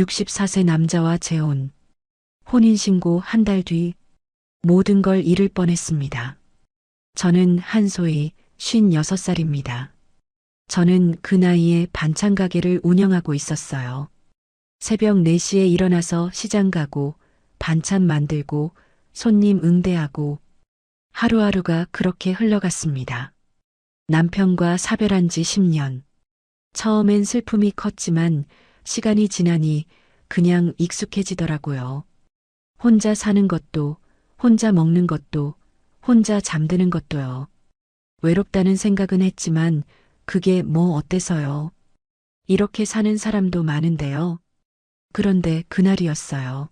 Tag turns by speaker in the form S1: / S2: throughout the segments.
S1: 64세 남자와 재혼. 혼인신고 한 달 뒤 모든 걸 잃을 뻔했습니다. 저는 한소희 56살입니다. 저는 그 나이에 반찬 가게를 운영하고 있었어요. 새벽 4시에 일어나서 시장 가고 반찬 만들고 손님 응대하고 하루하루가 그렇게 흘러갔습니다. 남편과 사별한 지 10년. 처음엔 슬픔이 컸지만 시간이 지나니 그냥 익숙해지더라고요. 혼자 사는 것도, 혼자 먹는 것도, 혼자 잠드는 것도요. 외롭다는 생각은 했지만 그게 뭐 어때서요? 이렇게 사는 사람도 많은데요. 그런데 그날이었어요.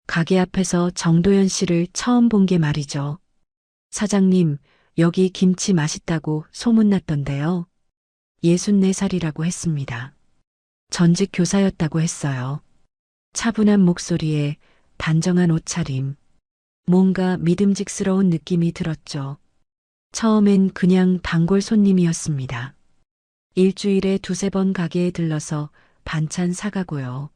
S1: 가게 앞에서 정도연 씨를 처음 본 게 말이죠. 사장님, 여기 김치 맛있다고 소문났던데요. 64살이라고 했습니다. 전직 교사였다고 했어요. 차분한 목소리에 단정한 옷차림. 뭔가 믿음직스러운 느낌이 들었죠. 처음엔 그냥 단골 손님이었습니다. 일주일에 2~3번 가게에 들러서 반찬 사가고요.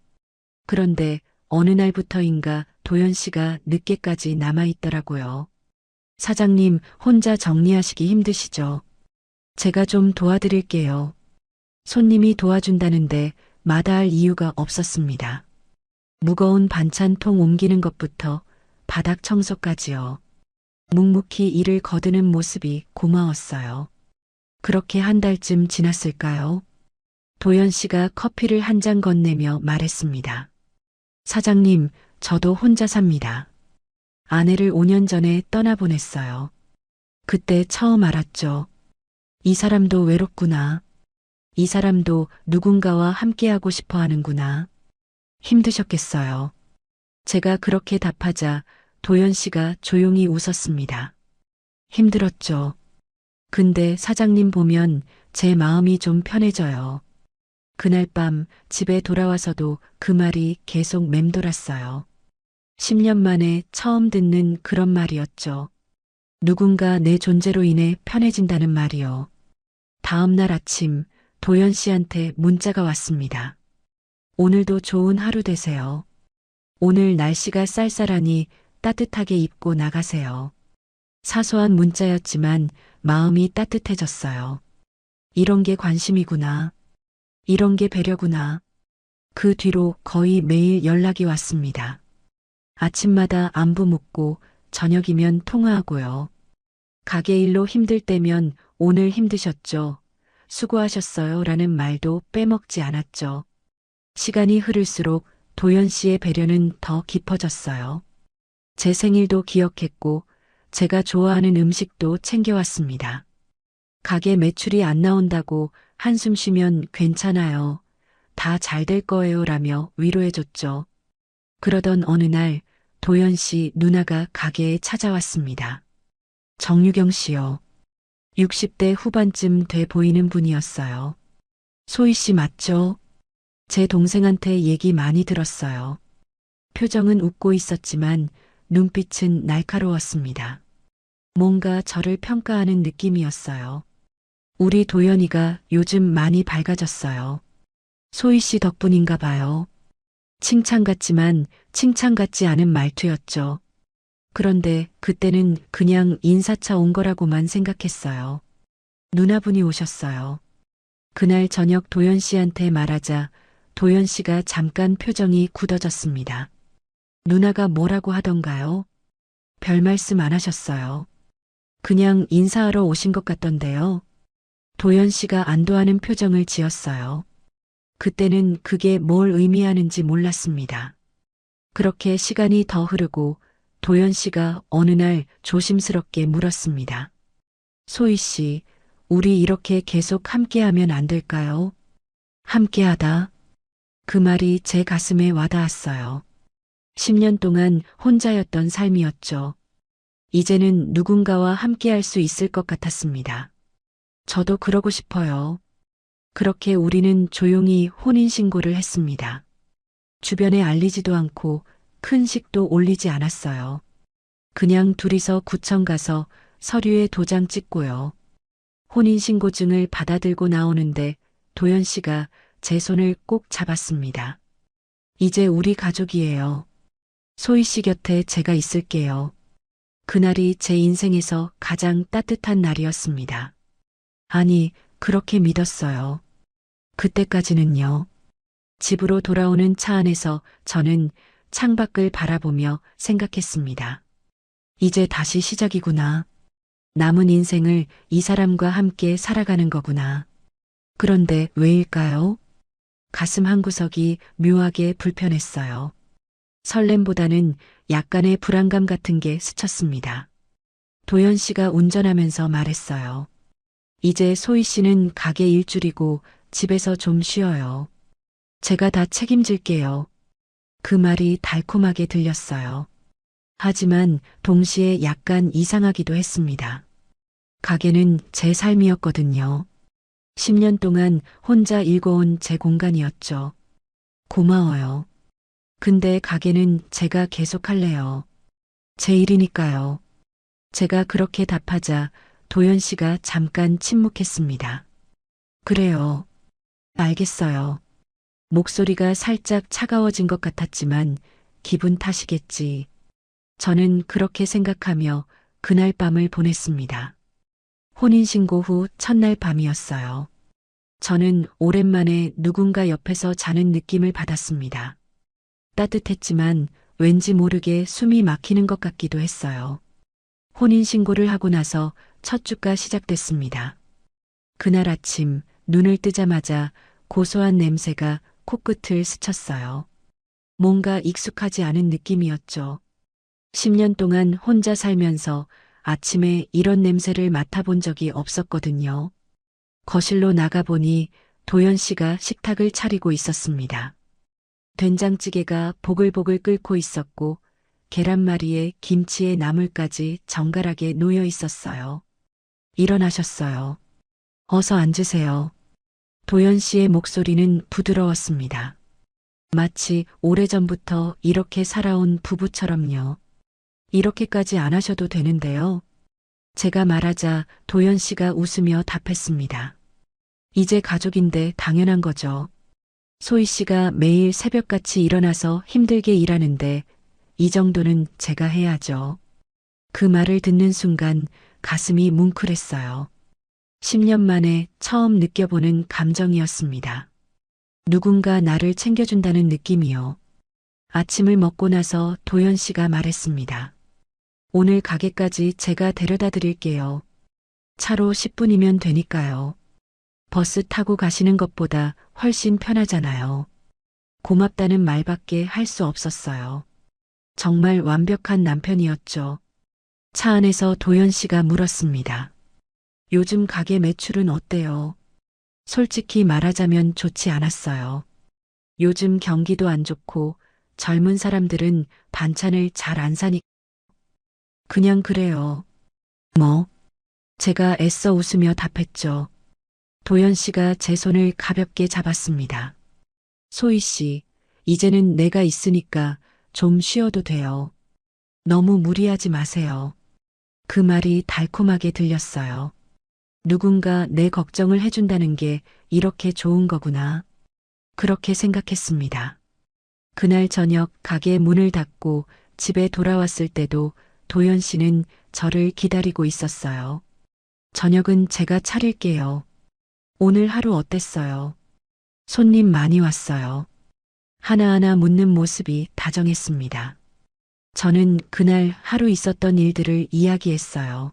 S1: 그런데 어느 날부터인가 도연 씨가 늦게까지 남아있더라고요. 사장님, 혼자 정리하시기 힘드시죠? 제가 좀 도와드릴게요. 손님이 도와준다는데 마다할 이유가 없었습니다. 무거운 반찬통 옮기는 것부터 바닥 청소까지요. 묵묵히 일을 거두는 모습이 고마웠어요. 그렇게 한 달쯤 지났을까요? 도연 씨가 커피를 한 잔 건네며 말했습니다. 사장님, 저도 혼자 삽니다. 아내를 5년 전에 떠나보냈어요. 그때 처음 알았죠. 이 사람도 외롭구나. 이 사람도 누군가와 함께하고 싶어 하는구나. 힘드셨겠어요. 제가 그렇게 답하자 도연 씨가 조용히 웃었습니다. 힘들었죠. 근데 사장님 보면 제 마음이 좀 편해져요. 그날 밤 집에 돌아와서도 그 말이 계속 맴돌았어요. 10년 만에 처음 듣는 그런 말이었죠. 누군가 내 존재로 인해 편해진다는 말이요. 다음 날 아침 도연 씨한테 문자가 왔습니다. 오늘도 좋은 하루 되세요. 오늘 날씨가 쌀쌀하니 따뜻하게 입고 나가세요. 사소한 문자였지만 마음이 따뜻해졌어요. 이런 게 관심이구나. 이런 게 배려구나. 그 뒤로 거의 매일 연락이 왔습니다. 아침마다 안부 묻고 저녁이면 통화하고요. 가게 일로 힘들 때면 오늘 힘드셨죠? 수고하셨어요 라는 말도 빼먹지 않았죠. 시간이 흐를수록 도연 씨의 배려는 더 깊어졌어요. 제 생일도 기억했고 제가 좋아하는 음식도 챙겨왔습니다. 가게 매출이 안 나온다고 한숨 쉬면 괜찮아요. 다 잘 될 거예요 라며 위로해줬죠. 그러던 어느 날 도연 씨 누나가 가게에 찾아왔습니다. 정유경 씨요. 60대 후반쯤 돼 보이는 분이었어요. 소희 씨 맞죠? 제 동생한테 얘기 많이 들었어요. 표정은 웃고 있었지만 눈빛은 날카로웠습니다. 뭔가 저를 평가하는 느낌이었어요. 우리 도연이가 요즘 많이 밝아졌어요. 소희 씨 덕분인가 봐요. 칭찬 같지만 칭찬 같지 않은 말투였죠. 그런데 그때는 그냥 인사차 온 거라고만 생각했어요. 누나분이 오셨어요. 그날 저녁 도연 씨한테 말하자 도연 씨가 잠깐 표정이 굳어졌습니다. 누나가 뭐라고 하던가요? 별 말씀 안 하셨어요. 그냥 인사하러 오신 것 같던데요. 도연 씨가 안도하는 표정을 지었어요. 그때는 그게 뭘 의미하는지 몰랐습니다. 그렇게 시간이 더 흐르고 도연 씨가 어느 날 조심스럽게 물었습니다. 소희 씨, 우리 이렇게 계속 함께하면 안 될까요? 함께하다. 그 말이 제 가슴에 와닿았어요. 10년 동안 혼자였던 삶이었죠. 이제는 누군가와 함께할 수 있을 것 같았습니다. 저도 그러고 싶어요. 그렇게 우리는 조용히 혼인신고를 했습니다. 주변에 알리지도 않고 큰 식도 올리지 않았어요. 그냥 둘이서 구청 가서 서류에 도장 찍고요. 혼인신고증을 받아들고 나오는데 도연 씨가 제 손을 꼭 잡았습니다. 이제 우리 가족이에요. 소희 씨 곁에 제가 있을게요. 그날이 제 인생에서 가장 따뜻한 날이었습니다. 아니, 그렇게 믿었어요. 그때까지는요. 집으로 돌아오는 차 안에서 저는 창밖을 바라보며 생각했습니다. 이제 다시 시작이구나. 남은 인생을 이 사람과 함께 살아가는 거구나. 그런데 왜일까요? 가슴 한구석이 묘하게 불편했어요. 설렘보다는 약간의 불안감 같은 게 스쳤습니다. 도연 씨가 운전하면서 말했어요. 이제 소희 씨는 가게 일줄이고 집에서 좀 쉬어요. 제가 다 책임질게요. 그 말이 달콤하게 들렸어요. 하지만 동시에 약간 이상하기도 했습니다. 가게는 제 삶이었거든요. 10년 동안 혼자 일궈온 제 공간이었죠. 고마워요. 근데 가게는 제가 계속할래요. 제 일이니까요. 제가 그렇게 답하자 도연 씨가 잠깐 침묵했습니다. 그래요. 알겠어요. 목소리가 살짝 차가워진 것 같았지만 기분 탓이겠지. 저는 그렇게 생각하며 그날 밤을 보냈습니다. 혼인신고 후 첫날 밤이었어요. 저는 오랜만에 누군가 옆에서 자는 느낌을 받았습니다. 따뜻했지만 왠지 모르게 숨이 막히는 것 같기도 했어요. 혼인신고를 하고 나서 첫 주가 시작됐습니다. 그날 아침 눈을 뜨자마자 고소한 냄새가 코끝을 스쳤어요. 뭔가 익숙하지 않은 느낌이었죠. 10년 동안 혼자 살면서 아침에 이런 냄새를 맡아본 적이 없었거든요. 거실로 나가보니 도연 씨가 식탁을 차리고 있었습니다. 된장찌개가 보글보글 끓고 있었고 계란말이에 김치에 나물까지 정갈하게 놓여 있었어요. 일어나셨어요. 어서 앉으세요. 도연 씨의 목소리는 부드러웠습니다. 마치 오래전부터 이렇게 살아온 부부처럼요. 이렇게까지 안 하셔도 되는데요. 제가 말하자 도연 씨가 웃으며 답했습니다. 이제 가족인데 당연한 거죠. 소희 씨가 매일 새벽같이 일어나서 힘들게 일하는데 이 정도는 제가 해야죠. 그 말을 듣는 순간 가슴이 뭉클했어요. 10년 만에 처음 느껴보는 감정이었습니다. 누군가 나를 챙겨준다는 느낌이요. 아침을 먹고 나서 도연 씨가 말했습니다. 오늘 가게까지 제가 데려다 드릴게요. 차로 10분이면 되니까요. 버스 타고 가시는 것보다 훨씬 편하잖아요. 고맙다는 말밖에 할 수 없었어요. 정말 완벽한 남편이었죠. 차 안에서 도연 씨가 물었습니다. 요즘 가게 매출은 어때요? 솔직히 말하자면 좋지 않았어요. 요즘 경기도 안 좋고 젊은 사람들은 반찬을 잘 안 사니 그냥 그래요. 뭐? 제가 애써 웃으며 답했죠. 도연 씨가 제 손을 가볍게 잡았습니다. 소희 씨, 이제는 내가 있으니까 좀 쉬어도 돼요. 너무 무리하지 마세요. 그 말이 달콤하게 들렸어요. 누군가 내 걱정을 해준다는 게 이렇게 좋은 거구나. 그렇게 생각했습니다. 그날 저녁 가게 문을 닫고 집에 돌아왔을 때도 도연 씨는 저를 기다리고 있었어요. 저녁은 제가 차릴게요. 오늘 하루 어땠어요? 손님 많이 왔어요. 하나하나 묻는 모습이 다정했습니다. 저는 그날 하루 있었던 일들을 이야기했어요.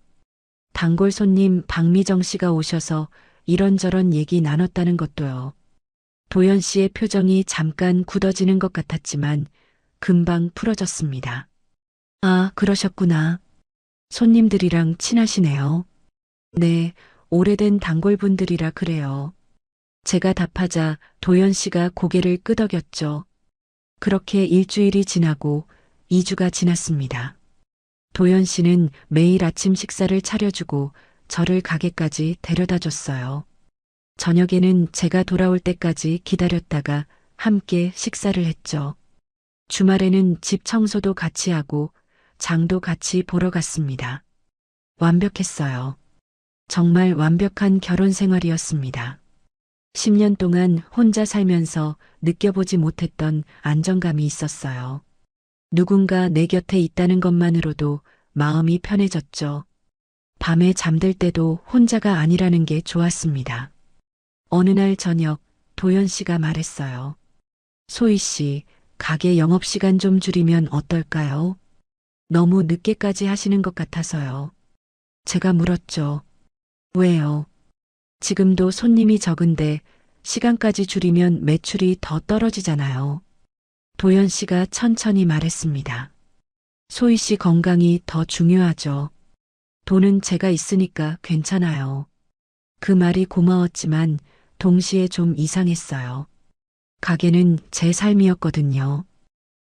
S1: 단골 손님 박미정 씨가 오셔서 이런저런 얘기 나눴다는 것도요. 도연 씨의 표정이 잠깐 굳어지는 것 같았지만 금방 풀어졌습니다. 아, 그러셨구나. 손님들이랑 친하시네요. 네, 오래된 단골분들이라 그래요. 제가 답하자 도연 씨가 고개를 끄덕였죠. 그렇게 일주일이 지나고 2주가 지났습니다. 도연 씨는 매일 아침 식사를 차려주고 저를 가게까지 데려다 줬어요. 저녁에는 제가 돌아올 때까지 기다렸다가 함께 식사를 했죠. 주말에는 집 청소도 같이 하고 장도 같이 보러 갔습니다. 완벽했어요. 정말 완벽한 결혼 생활이었습니다. 10년 동안 혼자 살면서 느껴보지 못했던 안정감이 있었어요. 누군가 내 곁에 있다는 것만으로도 마음이 편해졌죠. 밤에 잠들 때도 혼자가 아니라는 게 좋았습니다. 어느 날 저녁 도연 씨가 말했어요. 소희 씨, 가게 영업시간 좀 줄이면 어떨까요? 너무 늦게까지 하시는 것 같아서요. 제가 물었죠. 왜요? 지금도 손님이 적은데 시간까지 줄이면 매출이 더 떨어지잖아요. 도연 씨가 천천히 말했습니다. 소희 씨 건강이 더 중요하죠. 돈은 제가 있으니까 괜찮아요. 그 말이 고마웠지만 동시에 좀 이상했어요. 가게는 제 삶이었거든요.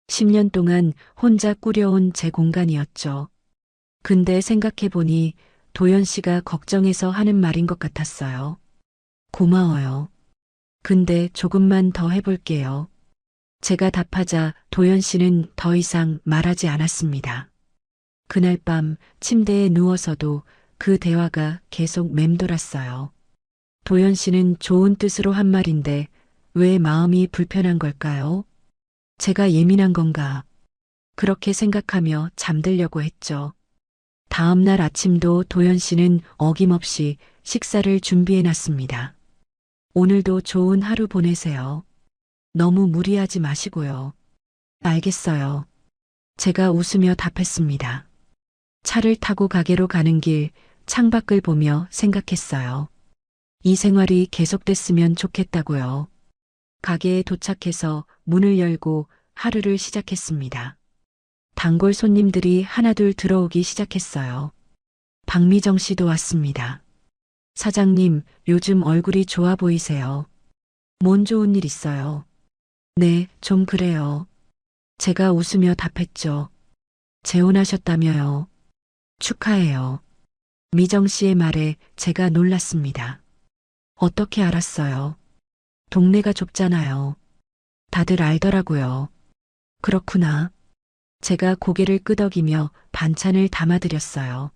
S1: 10년 동안 혼자 꾸려온 제 공간이었죠. 근데 생각해보니 도연 씨가 걱정해서 하는 말인 것 같았어요. 고마워요. 근데 조금만 더 해볼게요. 제가 답하자 도연 씨는 더 이상 말하지 않았습니다. 그날 밤 침대에 누워서도 그 대화가 계속 맴돌았어요. 도연 씨는 좋은 뜻으로 한 말인데 왜 마음이 불편한 걸까요? 제가 예민한 건가? 그렇게 생각하며 잠들려고 했죠. 다음 날 아침도 도연 씨는 어김없이 식사를 준비해 놨습니다. 오늘도 좋은 하루 보내세요. 너무 무리하지 마시고요. 알겠어요. 제가 웃으며 답했습니다. 차를 타고 가게로 가는 길 창밖을 보며 생각했어요. 이 생활이 계속됐으면 좋겠다고요. 가게에 도착해서 문을 열고 하루를 시작했습니다. 단골 손님들이 하나둘 들어오기 시작했어요. 박미정 씨도 왔습니다. 사장님, 요즘 얼굴이 좋아 보이세요. 뭔 좋은 일 있어요? 네, 좀 그래요. 제가 웃으며 답했죠. 재혼하셨다며요. 축하해요. 미정 씨의 말에 제가 놀랐습니다. 어떻게 알았어요? 동네가 좁잖아요. 다들 알더라고요. 그렇구나. 제가 고개를 끄덕이며 반찬을 담아드렸어요.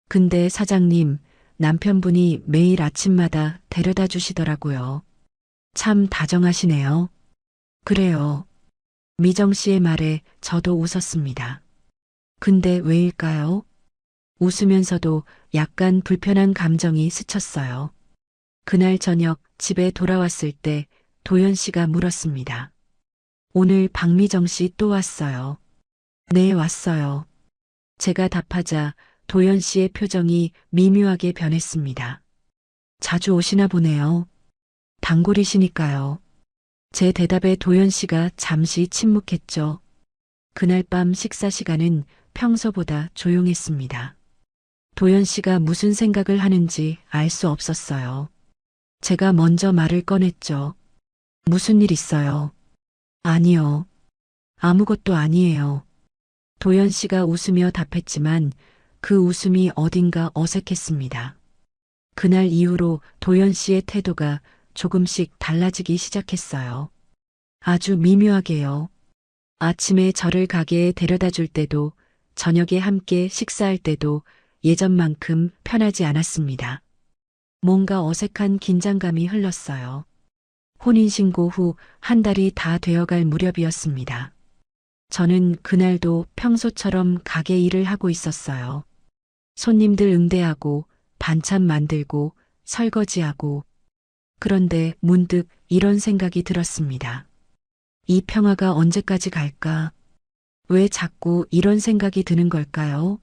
S1: 근데 사장님, 남편분이 매일 아침마다 데려다 주시더라고요. 참 다정하시네요. 그래요. 미정 씨의 말에 저도 웃었습니다. 근데 왜일까요? 웃으면서도 약간 불편한 감정이 스쳤어요. 그날 저녁 집에 돌아왔을 때 도연 씨가 물었습니다. 오늘 박미정 씨 또 왔어요. 네, 왔어요. 제가 답하자 도연 씨의 표정이 미묘하게 변했습니다. 자주 오시나 보네요. 단골이시니까요. 제 대답에 도연 씨가 잠시 침묵했죠. 그날 밤 식사 시간은 평소보다 조용했습니다. 도연 씨가 무슨 생각을 하는지 알 수 없었어요. 제가 먼저 말을 꺼냈죠. 무슨 일 있어요? 아니요. 아무것도 아니에요. 도연 씨가 웃으며 답했지만 그 웃음이 어딘가 어색했습니다. 그날 이후로 도연 씨의 태도가 조금씩 달라지기 시작했어요. 아주 미묘하게요. 아침에 저를 가게에 데려다 줄 때도 저녁에 함께 식사할 때도 예전만큼 편하지 않았습니다. 뭔가 어색한 긴장감이 흘렀어요. 혼인신고 후 한 달이 다 되어갈 무렵이었습니다. 저는 그날도 평소처럼 가게 일을 하고 있었어요. 손님들 응대하고 반찬 만들고 설거지하고. 그런데 문득 이런 생각이 들었습니다. 이 평화가 언제까지 갈까? 왜 자꾸 이런 생각이 드는 걸까요?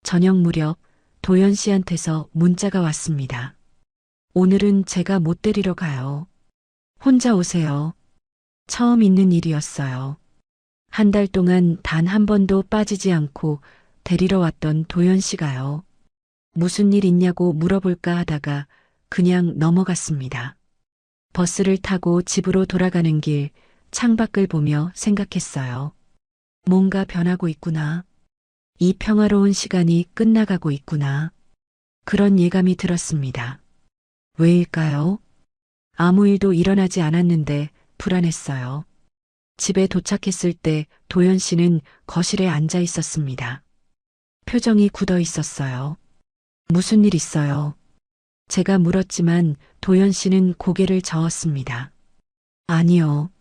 S1: 저녁 무렵 도연 씨한테서 문자가 왔습니다. 오늘은 제가 못 데리러 가요. 혼자 오세요. 처음 있는 일이었어요. 한 달 동안 단 한 번도 빠지지 않고 데리러 왔던 도연 씨가요. 무슨 일 있냐고 물어볼까 하다가 그냥 넘어갔습니다. 버스를 타고 집으로 돌아가는 길 창밖을 보며 생각했어요. 뭔가 변하고 있구나. 이 평화로운 시간이 끝나가고 있구나. 그런 예감이 들었습니다. 왜일까요? 아무 일도 일어나지 않았는데 불안했어요. 집에 도착했을 때 도연 씨는 거실에 앉아 있었습니다. 표정이 굳어 있었어요. 무슨 일 있어요? 제가 물었지만 도연 씨는 고개를 저었습니다. 아니요.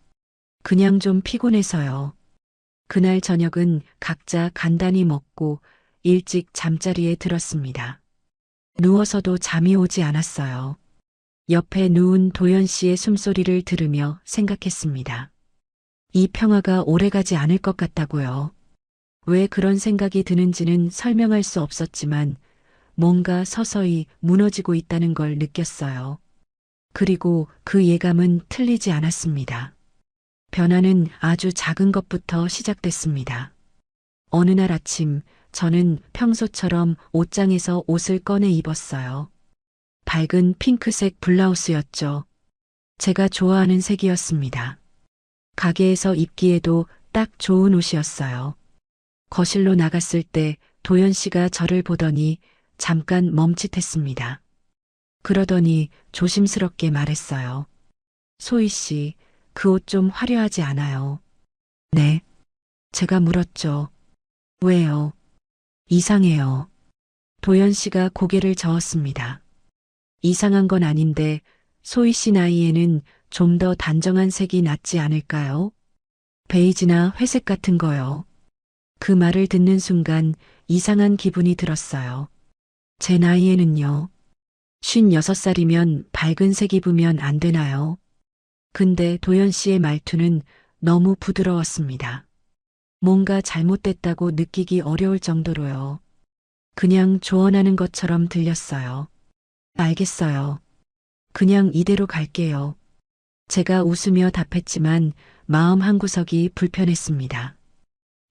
S1: 그냥 좀 피곤해서요. 그날 저녁은 각자 간단히 먹고 일찍 잠자리에 들었습니다. 누워서도 잠이 오지 않았어요. 옆에 누운 도연 씨의 숨소리를 들으며 생각했습니다. 이 평화가 오래가지 않을 것 같다고요. 왜 그런 생각이 드는지는 설명할 수 없었지만 뭔가 서서히 무너지고 있다는 걸 느꼈어요. 그리고 그 예감은 틀리지 않았습니다. 변화는 아주 작은 것부터 시작됐습니다. 어느 날 아침 저는 평소처럼 옷장에서 옷을 꺼내 입었어요. 밝은 핑크색 블라우스였죠. 제가 좋아하는 색이었습니다. 가게에서 입기에도 딱 좋은 옷이었어요. 거실로 나갔을 때 도연 씨가 저를 보더니 잠깐 멈칫했습니다. 그러더니 조심스럽게 말했어요. 소희 씨, 그 옷 좀 화려하지 않아요? 네. 제가 물었죠. 왜요? 이상해요. 도연 씨가 고개를 저었습니다. 이상한 건 아닌데 소희 씨 나이에는 좀 더 단정한 색이 낫지 않을까요? 베이지나 회색 같은 거요. 그 말을 듣는 순간 이상한 기분이 들었어요. 제 나이에는요. 56살이면 밝은 색 입으면 안 되나요? 근데 도연 씨의 말투는 너무 부드러웠습니다. 뭔가 잘못됐다고 느끼기 어려울 정도로요. 그냥 조언하는 것처럼 들렸어요. 알겠어요. 그냥 이대로 갈게요. 제가 웃으며 답했지만 마음 한구석이 불편했습니다.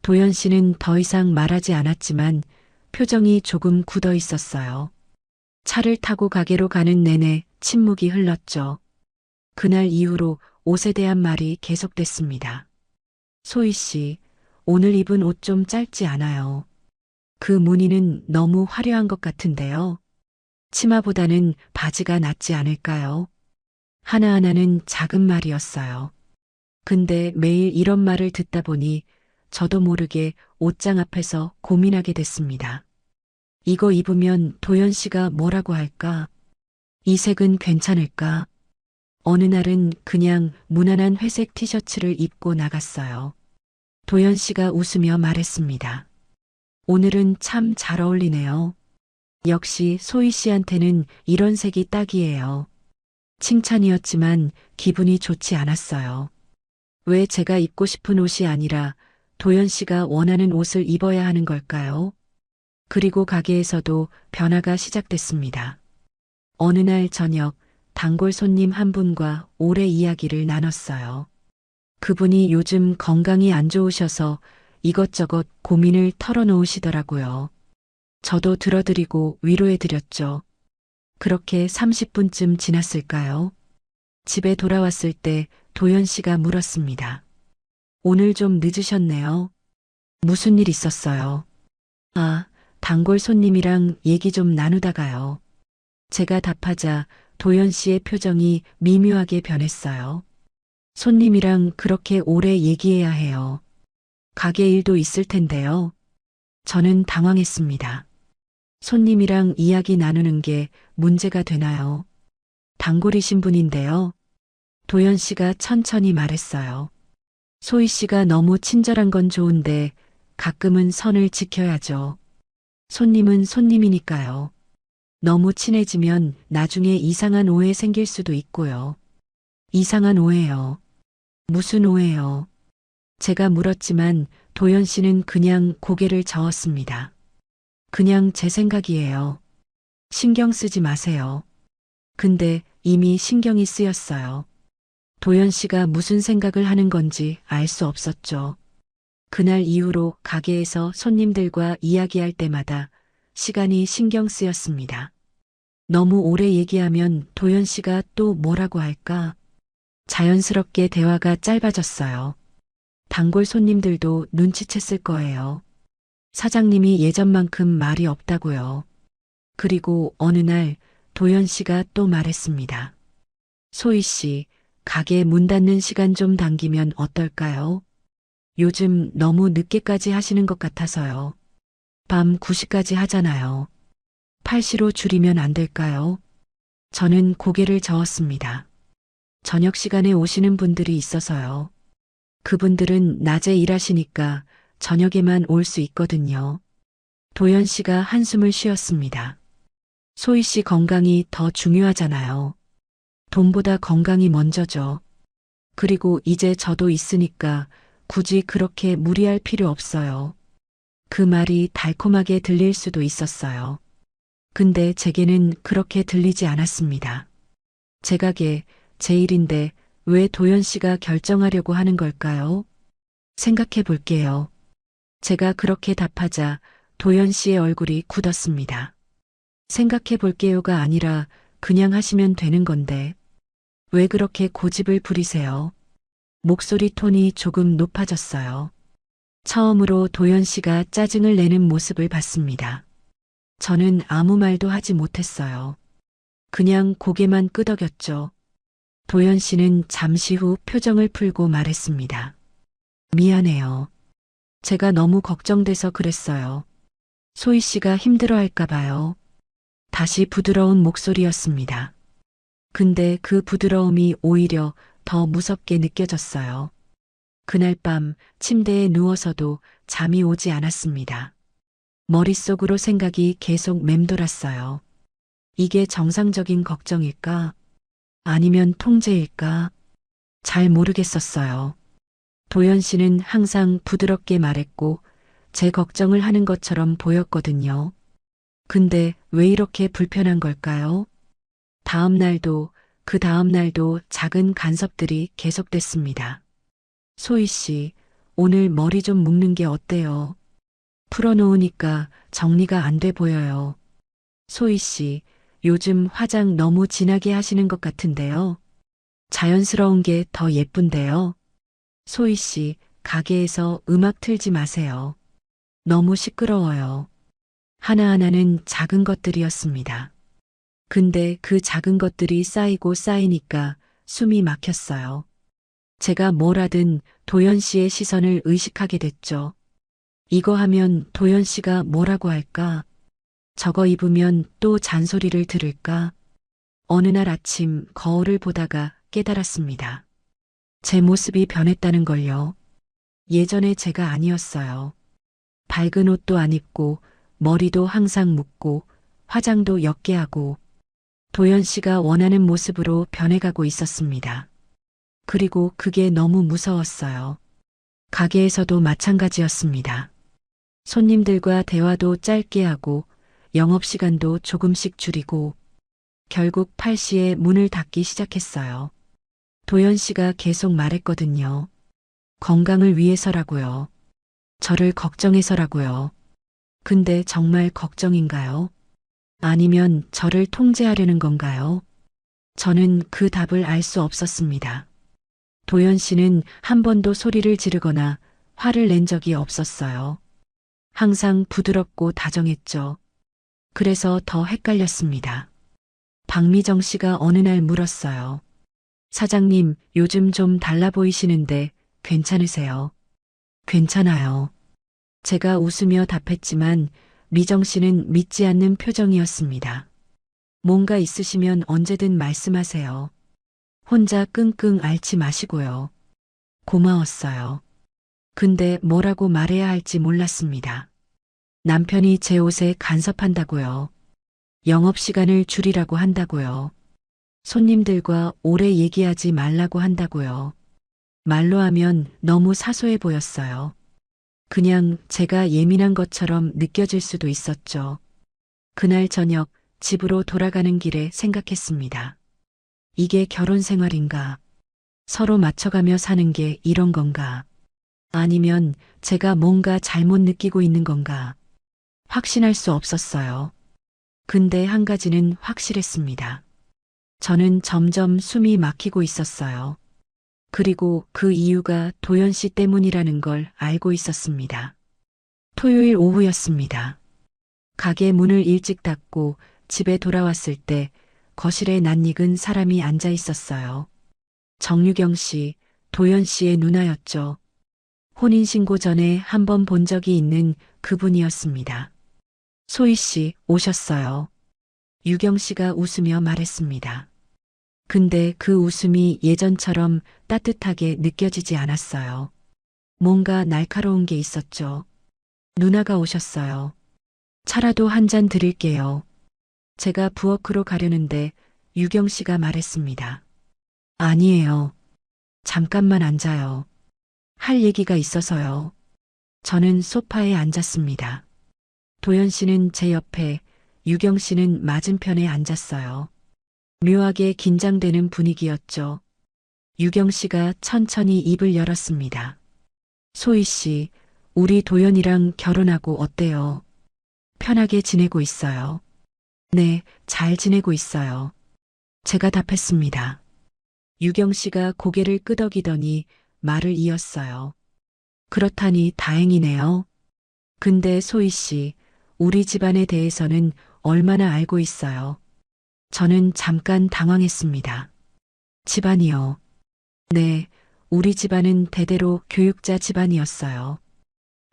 S1: 도연 씨는 더 이상 말하지 않았지만 표정이 조금 굳어 있었어요. 차를 타고 가게로 가는 내내 침묵이 흘렀죠. 그날 이후로 옷에 대한 말이 계속됐습니다. 소희 씨, 오늘 입은 옷 좀 짧지 않아요? 그 무늬는 너무 화려한 것 같은데요. 치마보다는 바지가 낫지 않을까요? 하나하나는 작은 말이었어요. 근데 매일 이런 말을 듣다 보니 저도 모르게 옷장 앞에서 고민하게 됐습니다. 이거 입으면 도연 씨가 뭐라고 할까? 이 색은 괜찮을까? 어느 날은 그냥 무난한 회색 티셔츠를 입고 나갔어요. 도연 씨가 웃으며 말했습니다. 오늘은 참 잘 어울리네요. 역시 소희 씨한테는 이런 색이 딱이에요. 칭찬이었지만 기분이 좋지 않았어요. 왜 제가 입고 싶은 옷이 아니라 도연 씨가 원하는 옷을 입어야 하는 걸까요? 그리고 가게에서도 변화가 시작됐습니다. 어느 날 저녁 단골 손님 한 분과 오래 이야기를 나눴어요. 그분이 요즘 건강이 안 좋으셔서 이것저것 고민을 털어놓으시더라고요. 저도 들어드리고 위로해드렸죠. 그렇게 30분쯤 지났을까요? 집에 돌아왔을 때 도연 씨가 물었습니다. 오늘 좀 늦으셨네요. 무슨 일 있었어요? 아, 단골 손님이랑 얘기 좀 나누다가요. 제가 답하자 도연 씨의 표정이 미묘하게 변했어요. 손님이랑 그렇게 오래 얘기해야 해요. 가게 일도 있을 텐데요. 저는 당황했습니다. 손님이랑 이야기 나누는 게 문제가 되나요? 단골이신 분인데요. 도연 씨가 천천히 말했어요. 소희 씨가 너무 친절한 건 좋은데 가끔은 선을 지켜야죠. 손님은 손님이니까요. 너무 친해지면 나중에 이상한 오해 생길 수도 있고요. 이상한 오해요. 무슨 오해요? 제가 물었지만 도연 씨는 그냥 고개를 저었습니다. 그냥 제 생각이에요. 신경 쓰지 마세요. 근데 이미 신경이 쓰였어요. 도연 씨가 무슨 생각을 하는 건지 알 수 없었죠. 그날 이후로 가게에서 손님들과 이야기할 때마다 시간이 신경 쓰였습니다. 너무 오래 얘기하면 도연 씨가 또 뭐라고 할까? 자연스럽게 대화가 짧아졌어요. 단골 손님들도 눈치챘을 거예요. 사장님이 예전만큼 말이 없다고요. 그리고 어느 날 도연 씨가 또 말했습니다. 소희 씨, 가게 문 닫는 시간 좀 당기면 어떨까요? 요즘 너무 늦게까지 하시는 것 같아서요. 밤 9시까지 하잖아요. 8시로 줄이면 안 될까요? 저는 고개를 저었습니다. 저녁 시간에 오시는 분들이 있어서요. 그분들은 낮에 일하시니까 저녁에만 올 수 있거든요. 도연 씨가 한숨을 쉬었습니다. 소희 씨 건강이 더 중요하잖아요. 돈보다 건강이 먼저죠. 그리고 이제 저도 있으니까 굳이 그렇게 무리할 필요 없어요. 그 말이 달콤하게 들릴 수도 있었어요. 근데 제게는 그렇게 들리지 않았습니다. 제 가게, 제 일인데 왜 도연 씨가 결정하려고 하는 걸까요? 생각해 볼게요. 제가 그렇게 답하자 도연 씨의 얼굴이 굳었습니다. 생각해 볼게요가 아니라 그냥 하시면 되는 건데 왜 그렇게 고집을 부리세요? 목소리 톤이 조금 높아졌어요. 처음으로 도연 씨가 짜증을 내는 모습을 봤습니다. 저는 아무 말도 하지 못했어요. 그냥 고개만 끄덕였죠. 도연 씨는 잠시 후 표정을 풀고 말했습니다. 미안해요. 제가 너무 걱정돼서 그랬어요. 소희 씨가 힘들어할까 봐요. 다시 부드러운 목소리였습니다. 근데 그 부드러움이 오히려 더 무섭게 느껴졌어요. 그날 밤 침대에 누워서도 잠이 오지 않았습니다. 머릿속으로 생각이 계속 맴돌았어요. 이게 정상적인 걱정일까? 아니면 통제일까? 잘 모르겠었어요. 도연 씨는 항상 부드럽게 말했고 제 걱정을 하는 것처럼 보였거든요. 근데 왜 이렇게 불편한 걸까요? 다음 날도 그 다음 날도 작은 간섭들이 계속됐습니다. 소희 씨, 오늘 머리 좀 묶는 게 어때요? 풀어놓으니까 정리가 안 돼 보여요. 소희 씨, 요즘 화장 너무 진하게 하시는 것 같은데요. 자연스러운 게 더 예쁜데요. 소희 씨, 가게에서 음악 틀지 마세요. 너무 시끄러워요. 하나하나는 작은 것들이었습니다. 근데 그 작은 것들이 쌓이고 쌓이니까 숨이 막혔어요. 제가 뭘 하든 도연 씨의 시선을 의식하게 됐죠. 이거 하면 도연 씨가 뭐라고 할까? 저거 입으면 또 잔소리를 들을까? 어느 날 아침 거울을 보다가 깨달았습니다. 제 모습이 변했다는 걸요. 예전에 제가 아니었어요. 밝은 옷도 안 입고 머리도 항상 묶고 화장도 옅게 하고 도연 씨가 원하는 모습으로 변해가고 있었습니다. 그리고 그게 너무 무서웠어요. 가게에서도 마찬가지였습니다. 손님들과 대화도 짧게 하고 영업시간도 조금씩 줄이고 결국 8시에 문을 닫기 시작했어요. 도연 씨가 계속 말했거든요. 건강을 위해서라고요. 저를 걱정해서라고요. 근데 정말 걱정인가요? 아니면 저를 통제하려는 건가요? 저는 그 답을 알 수 없었습니다. 도연 씨는 한 번도 소리를 지르거나 화를 낸 적이 없었어요. 항상 부드럽고 다정했죠. 그래서 더 헷갈렸습니다. 박미정 씨가 어느 날 물었어요. 사장님, 요즘 좀 달라 보이시는데 괜찮으세요? 괜찮아요. 제가 웃으며 답했지만 미정 씨는 믿지 않는 표정이었습니다. 뭔가 있으시면 언제든 말씀하세요. 혼자 끙끙 앓지 마시고요. 고마웠어요. 근데 뭐라고 말해야 할지 몰랐습니다. 남편이 제 옷에 간섭한다고요. 영업시간을 줄이라고 한다고요. 손님들과 오래 얘기하지 말라고 한다고요. 말로 하면 너무 사소해 보였어요. 그냥 제가 예민한 것처럼 느껴질 수도 있었죠. 그날 저녁 집으로 돌아가는 길에 생각했습니다. 이게 결혼 생활인가? 서로 맞춰가며 사는 게 이런 건가? 아니면 제가 뭔가 잘못 느끼고 있는 건가? 확신할 수 없었어요. 근데 한 가지는 확실했습니다. 저는 점점 숨이 막히고 있었어요. 그리고 그 이유가 도연 씨 때문이라는 걸 알고 있었습니다. 토요일 오후였습니다. 가게 문을 일찍 닫고 집에 돌아왔을 때 거실에 낯익은 사람이 앉아 있었어요. 정유경 씨, 도연 씨의 누나였죠. 혼인신고 전에 한 번 본 적이 있는 그분이었습니다. 소희 씨, 오셨어요. 유경 씨가 웃으며 말했습니다. 근데 그 웃음이 예전처럼 따뜻하게 느껴지지 않았어요. 뭔가 날카로운 게 있었죠. 누나가 오셨어요. 차라도 한 잔 드릴게요. 제가 부엌으로 가려는데 유경 씨가 말했습니다. 아니에요. 잠깐만 앉아요. 할 얘기가 있어서요. 저는 소파에 앉았습니다. 도연 씨는 제 옆에, 유경 씨는 맞은편에 앉았어요. 묘하게 긴장되는 분위기였죠. 유경 씨가 천천히 입을 열었습니다. 소희 씨, 우리 도연이랑 결혼하고 어때요? 편하게 지내고 있어요. 네, 잘 지내고 있어요. 제가 답했습니다. 유경 씨가 고개를 끄덕이더니 말을 이었어요. 그렇다니 다행이네요. 근데 소희 씨, 우리 집안에 대해서는 얼마나 알고 있어요? 저는 잠깐 당황했습니다. 집안이요. 네, 우리 집안은 대대로 교육자 집안이었어요.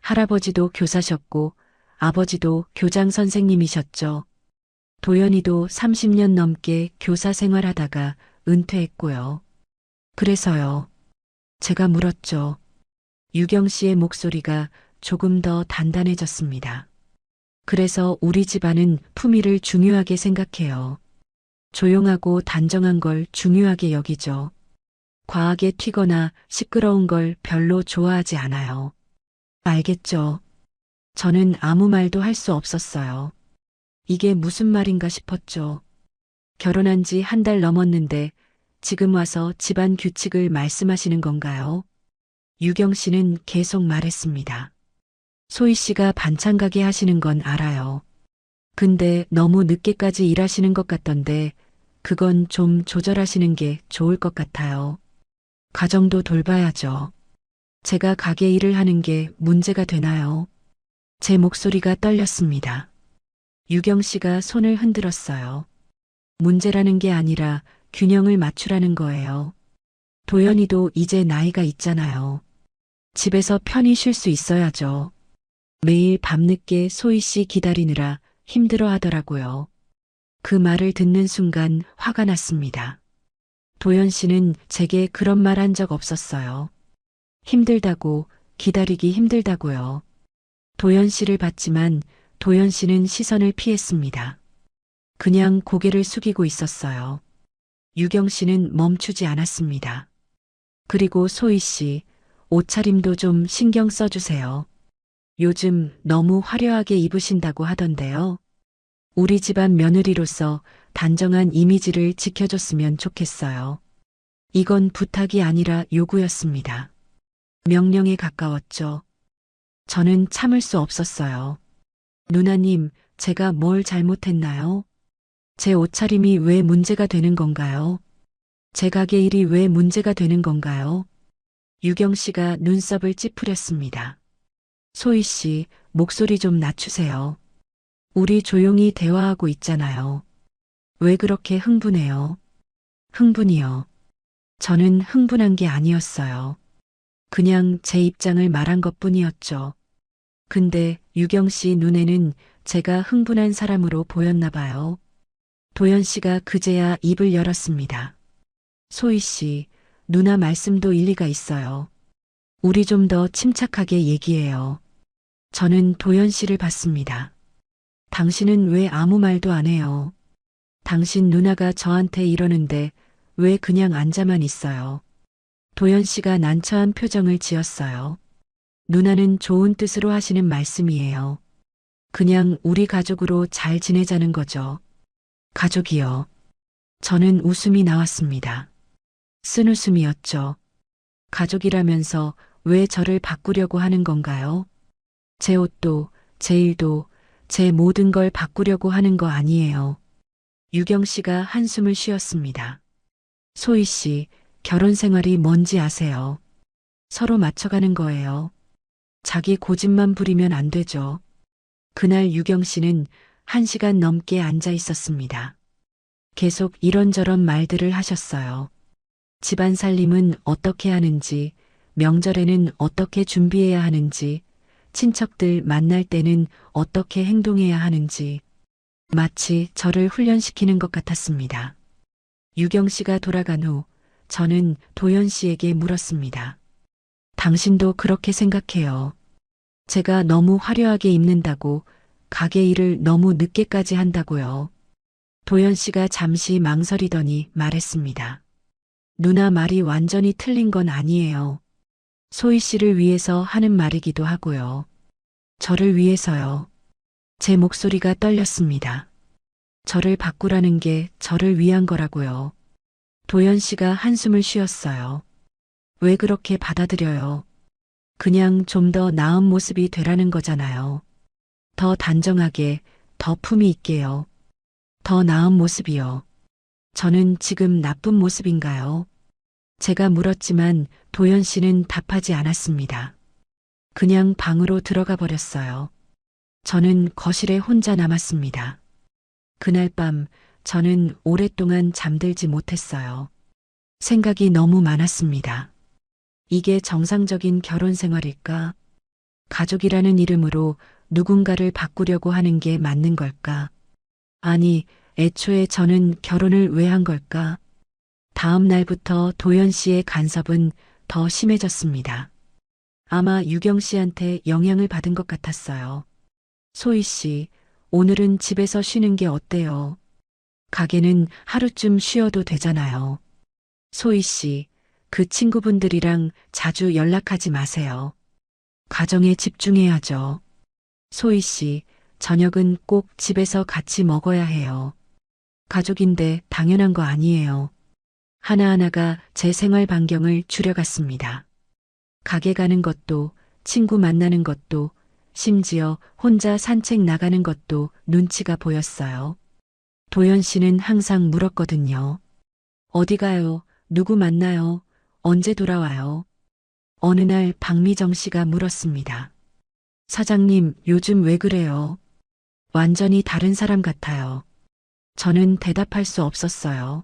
S1: 할아버지도 교사셨고 아버지도 교장 선생님이셨죠. 도연이도 30년 넘게 교사 생활하다가 은퇴했고요. 그래서요. 제가 물었죠. 유경 씨의 목소리가 조금 더 단단해졌습니다. 그래서 우리 집안은 품위를 중요하게 생각해요. 조용하고 단정한 걸 중요하게 여기죠. 과하게 튀거나 시끄러운 걸 별로 좋아하지 않아요. 알겠죠. 저는 아무 말도 할 수 없었어요. 이게 무슨 말인가 싶었죠. 결혼한 지 한 달 넘었는데 지금 와서 집안 규칙을 말씀하시는 건가요? 유경 씨는 계속 말했습니다. 소희 씨가 반찬 가게 하시는 건 알아요. 근데 너무 늦게까지 일하시는 것 같던데 그건 좀 조절하시는 게 좋을 것 같아요. 가정도 돌봐야죠. 제가 가게 일을 하는 게 문제가 되나요? 제 목소리가 떨렸습니다. 유경 씨가 손을 흔들었어요. 문제라는 게 아니라 균형을 맞추라는 거예요. 도연이도 이제 나이가 있잖아요. 집에서 편히 쉴 수 있어야죠. 매일 밤늦게 소희 씨 기다리느라 힘들어 하더라고요. 그 말을 듣는 순간 화가 났습니다. 도연 씨는 제게 그런 말 한 적 없었어요. 힘들다고, 기다리기 힘들다고요. 도연 씨를 봤지만 도연 씨는 시선을 피했습니다. 그냥 고개를 숙이고 있었어요. 유경 씨는 멈추지 않았습니다. 그리고 소희 씨, 옷차림도 좀 신경 써주세요. 요즘 너무 화려하게 입으신다고 하던데요. 우리 집안 며느리로서 단정한 이미지를 지켜줬으면 좋겠어요. 이건 부탁이 아니라 요구였습니다. 명령에 가까웠죠. 저는 참을 수 없었어요. 누나님, 제가 뭘 잘못했나요? 제 옷차림이 왜 문제가 되는 건가요? 제 가게 일이 왜 문제가 되는 건가요? 유경 씨가 눈썹을 찌푸렸습니다. 소희 씨, 목소리 좀 낮추세요. 우리 조용히 대화하고 있잖아요. 왜 그렇게 흥분해요? 흥분이요. 저는 흥분한 게 아니었어요. 그냥 제 입장을 말한 것뿐이었죠. 근데 유경 씨 눈에는 제가 흥분한 사람으로 보였나 봐요. 도연 씨가 그제야 입을 열었습니다. 소희 씨, 누나 말씀도 일리가 있어요. 우리 좀 더 침착하게 얘기해요. 저는 도연 씨를 봤습니다. 당신은 왜 아무 말도 안 해요? 당신 누나가 저한테 이러는데 왜 그냥 앉아만 있어요? 도연 씨가 난처한 표정을 지었어요. 누나는 좋은 뜻으로 하시는 말씀이에요. 그냥 우리 가족으로 잘 지내자는 거죠. 가족이요. 저는 웃음이 나왔습니다. 쓴웃음이었죠. 가족이라면서 왜 저를 바꾸려고 하는 건가요? 제 옷도, 제 일도, 제 모든 걸 바꾸려고 하는 거 아니에요. 유경 씨가 한숨을 쉬었습니다. 소희 씨, 결혼 생활이 뭔지 아세요? 서로 맞춰가는 거예요. 자기 고집만 부리면 안 되죠. 그날 유경 씨는 1시간 넘게 앉아 있었습니다. 계속 이런저런 말들을 하셨어요. 집안 살림은 어떻게 하는지, 명절에는 어떻게 준비해야 하는지, 친척들 만날 때는 어떻게 행동해야 하는지. 마치 저를 훈련시키는 것 같았습니다. 유경 씨가 돌아간 후 저는 도연 씨에게 물었습니다. 당신도 그렇게 생각해요. 제가 너무 화려하게 입는다고, 가게 일을 너무 늦게까지 한다고요. 도연 씨가 잠시 망설이더니 말했습니다. 누나 말이 완전히 틀린 건 아니에요. 소희 씨를 위해서 하는 말이기도 하고요. 저를 위해서요. 제 목소리가 떨렸습니다. 저를 바꾸라는 게 저를 위한 거라고요. 도연 씨가 한숨을 쉬었어요. 왜 그렇게 받아들여요? 그냥 좀 더 나은 모습이 되라는 거잖아요. 더 단정하게, 더 품위 있게요. 더 나은 모습이요. 저는 지금 나쁜 모습인가요? 제가 물었지만 도연 씨는 답하지 않았습니다. 그냥 방으로 들어가 버렸어요. 저는 거실에 혼자 남았습니다. 그날 밤 저는 오랫동안 잠들지 못했어요. 생각이 너무 많았습니다. 이게 정상적인 결혼 생활일까? 가족이라는 이름으로 누군가를 바꾸려고 하는 게 맞는 걸까? 아니, 애초에 저는 결혼을 왜 한 걸까? 다음 날부터 도연 씨의 간섭은 더 심해졌습니다. 아마 유경 씨한테 영향을 받은 것 같았어요. 소희 씨, 오늘은 집에서 쉬는 게 어때요? 가게는 하루쯤 쉬어도 되잖아요. 소희 씨, 그 친구분들이랑 자주 연락하지 마세요. 가정에 집중해야죠. 소희 씨, 저녁은 꼭 집에서 같이 먹어야 해요. 가족인데 당연한 거 아니에요. 하나하나가 제 생활 반경을 줄여갔습니다. 가게 가는 것도, 친구 만나는 것도, 심지어 혼자 산책 나가는 것도 눈치가 보였어요. 도연 씨는 항상 물었거든요. 어디 가요? 누구 만나요? 언제 돌아와요? 어느 날 박미정 씨가 물었습니다. 사장님, 요즘 왜 그래요? 완전히 다른 사람 같아요. 저는 대답할 수 없었어요.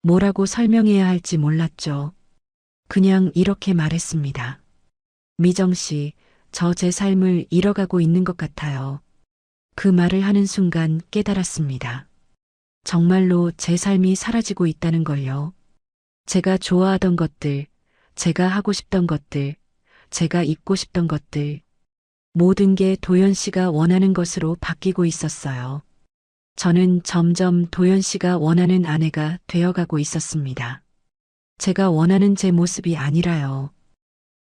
S1: 뭐라고 설명해야 할지 몰랐죠. 그냥 이렇게 말했습니다. 미정 씨, 저 제 삶을 잃어가고 있는 것 같아요. 그 말을 하는 순간 깨달았습니다. 정말로 제 삶이 사라지고 있다는 걸요. 제가 좋아하던 것들, 제가 하고 싶던 것들, 제가 입고 싶던 것들, 모든 게 도연 씨가 원하는 것으로 바뀌고 있었어요. 저는 점점 도연 씨가 원하는 아내가 되어가고 있었습니다. 제가 원하는 제 모습이 아니라요.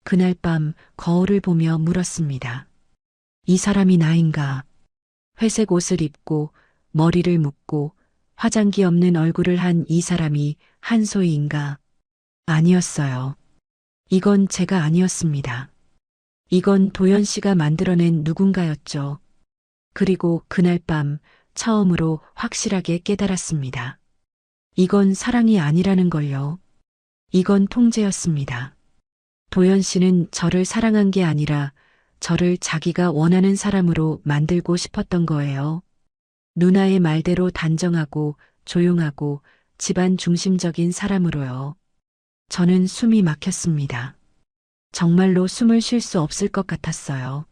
S1: 그날 밤 거울을 보며 물었습니다. 이 사람이 나인가? 회색 옷을 입고 머리를 묶고 화장기 없는 얼굴을 한 이 사람이 한소희인가? 아니었어요. 이건 제가 아니었습니다. 이건 도연 씨가 만들어낸 누군가였죠. 그리고 그날 밤 처음으로 확실하게 깨달았습니다. 이건 사랑이 아니라는 걸요. 이건 통제였습니다. 도연 씨는 저를 사랑한 게 아니라 저를 자기가 원하는 사람으로 만들고 싶었던 거예요. 누나의 말대로 단정하고 조용하고 집안 중심적인 사람으로요. 저는 숨이 막혔습니다. 정말로 숨을 쉴 수 없을 것 같았어요.